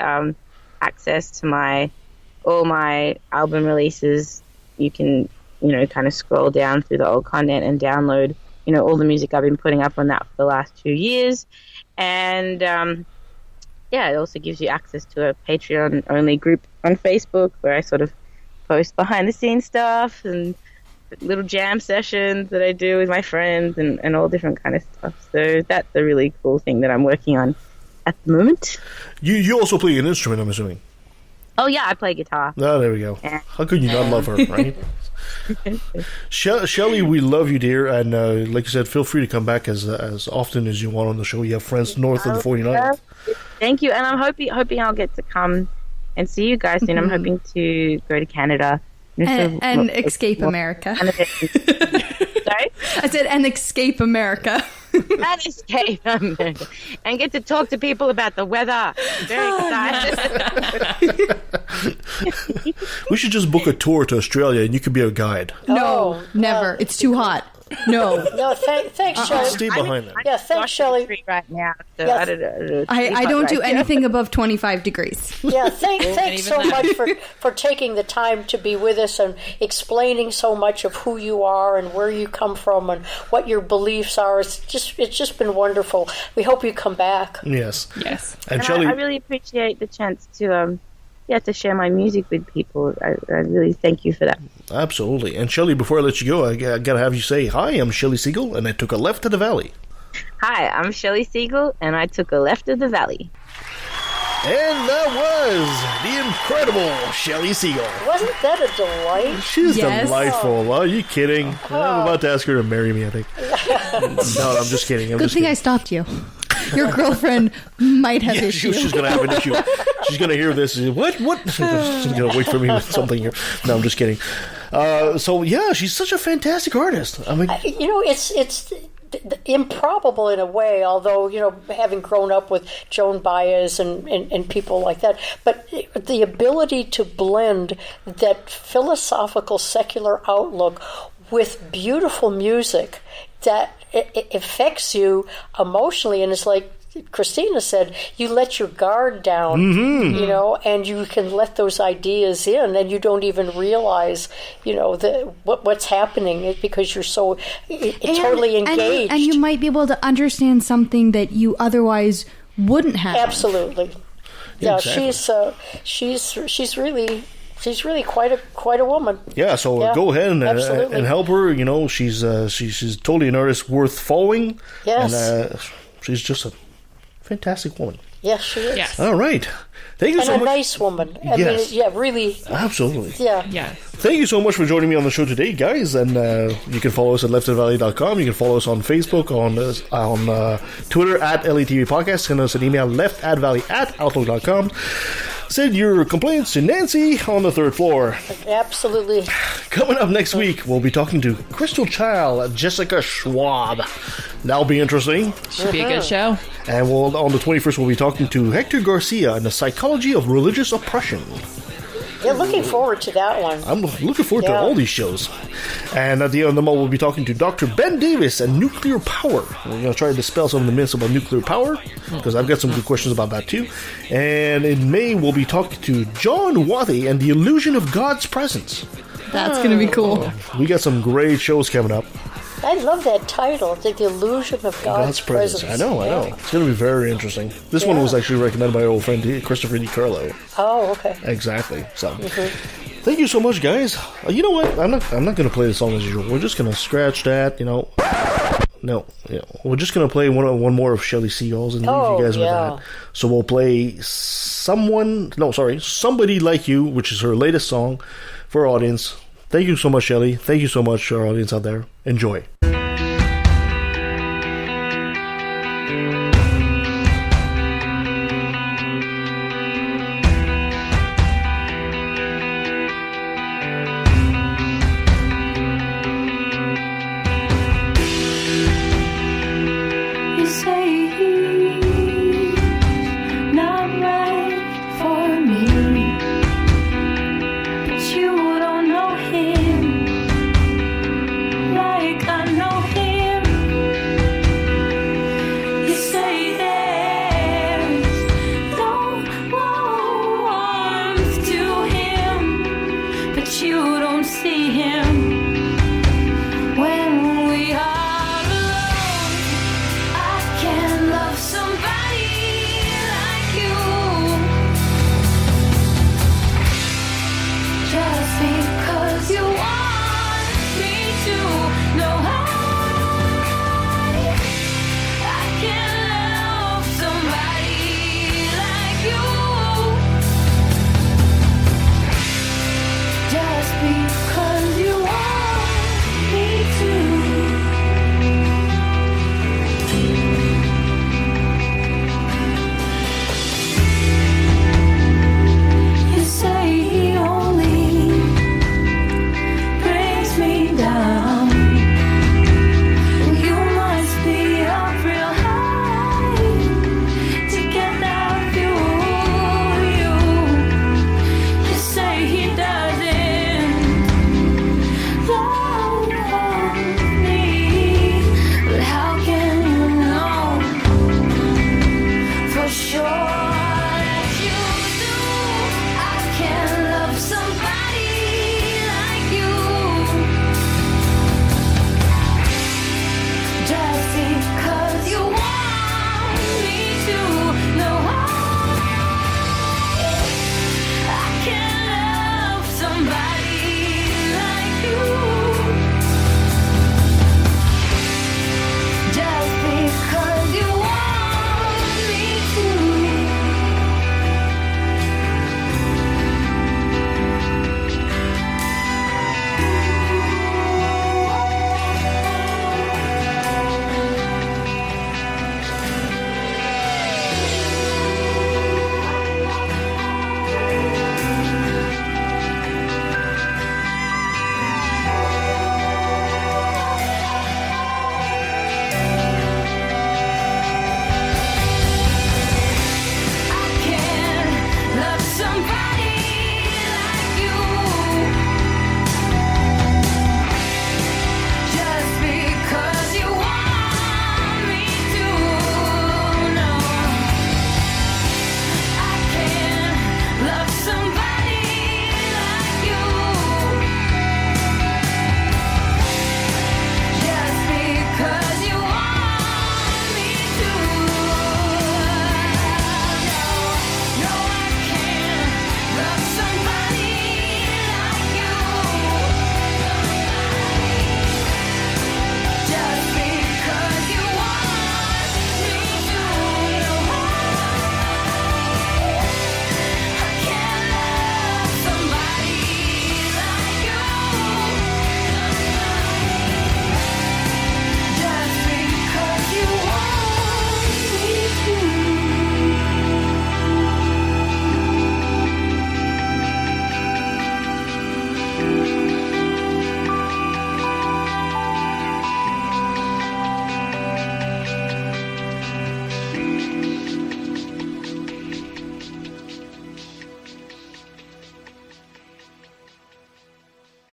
access to all my album releases. You can, kind of scroll down through the old content and download, all the music I've been putting up on that for the last 2 years. And it also gives you access to a Patreon-only group on Facebook where I sort of post behind-the-scenes stuff and little jam sessions that I do with my friends and all different kind of stuff. So that's a really cool thing that I'm working on at the moment. You also play an instrument, I'm assuming? Oh, yeah, I play guitar. Oh, there we go. Yeah. How could you not love her, right? Shelley, we love you, dear, and like you said, feel free to come back as often as you want on the show. You have friends north of the 49th. Thank you, and I'm hoping I'll get to come and see you guys soon. I'm hoping to go to Canada and escape America. Sorry? I said, and escape America. And escape America. And get to talk to people about the weather. Very excited. We should just book a tour to Australia and you could be our guide. No, never. It's too hot. No. Thanks, Shelley. Stay behind that. Yeah, thanks, Shelley. Right now, so yes. I don't do anything above 25 degrees. Yeah, thanks so much for taking the time to be with us and explaining so much of who you are and where you come from and what your beliefs are. It's just been wonderful. We hope you come back. Yes. And Shelley, I really appreciate the chance to share my music with people. I really thank you for that. Absolutely. And Shelley, before I let you go, I gotta have you say, hi, I'm Shelley Segal, and I took a left to the valley. Hi, I'm Shelley Segal, and I took a left of the valley. And that was the incredible Shelley Segal. Wasn't that a delight? She's delightful. Are you kidding? I'm about to ask her to marry me, I think. No, I'm just kidding. Good thing I stopped you. Your girlfriend might have issues. She's going to have an issue. She's going to hear this. What? She's going to wait for me with something here. No, I'm just kidding. She's such a fantastic artist. I mean, it's improbable in a way, although, having grown up with Joan Baez and people like that, but the ability to blend that philosophical secular outlook with beautiful music that it affects you emotionally, and it's like Christina said, you let your guard down, and you can let those ideas in, and you don't even realize, what's happening because you're so totally engaged. And you might be able to understand something that you otherwise wouldn't have. Absolutely. Yeah, exactly. She's really quite a woman. Yeah, so go ahead and help her. She's totally an artist worth following. Yes. And she's just a fantastic woman. Yes, she is. Yes. All right. Thank you so much. And a nice woman. Yes. I mean, really. Absolutely. Yeah. Yes. Thank you so much for joining me on the show today, guys. And you can follow us at leftofthevalley.com. You can follow us on Facebook, on Twitter at LATV Podcast. Send us an email, leftadvalley@outlook.com. Send your complaints to Nancy on the 3rd floor. Absolutely. Coming up next week, we'll be talking to Crystal Child, Jessica Schwab. That'll be interesting. Should be a good show. And on the 21st, we'll be talking to Hector Garcia and the psychology of religious oppression. Yeah, looking forward to that one. I'm looking forward to all these shows. And at the end of the month, we'll be talking to Dr. Ben Davis and nuclear power. We're going to try to dispel some of the myths about nuclear power, because I've got some good questions about that too. And in May, we'll be talking to John Wathy and the illusion of God's presence. That's going to be cool. We got some great shows coming up. I love that title, The Illusion of God's Presence. I know. It's going to be very interesting. This one was actually recommended by our old friend Christopher DiCarlo. Oh, okay. Exactly. So, thank you so much, guys. You know what? I'm not going to play the song as usual. We're just going to scratch that, No, we're just going to play one more of Shelley Segal's and leave you guys with that. So we'll play Somebody Like You, which is her latest song for our audience. Thank you so much, Shelley. Thank you so much to our audience out there. Enjoy. Down.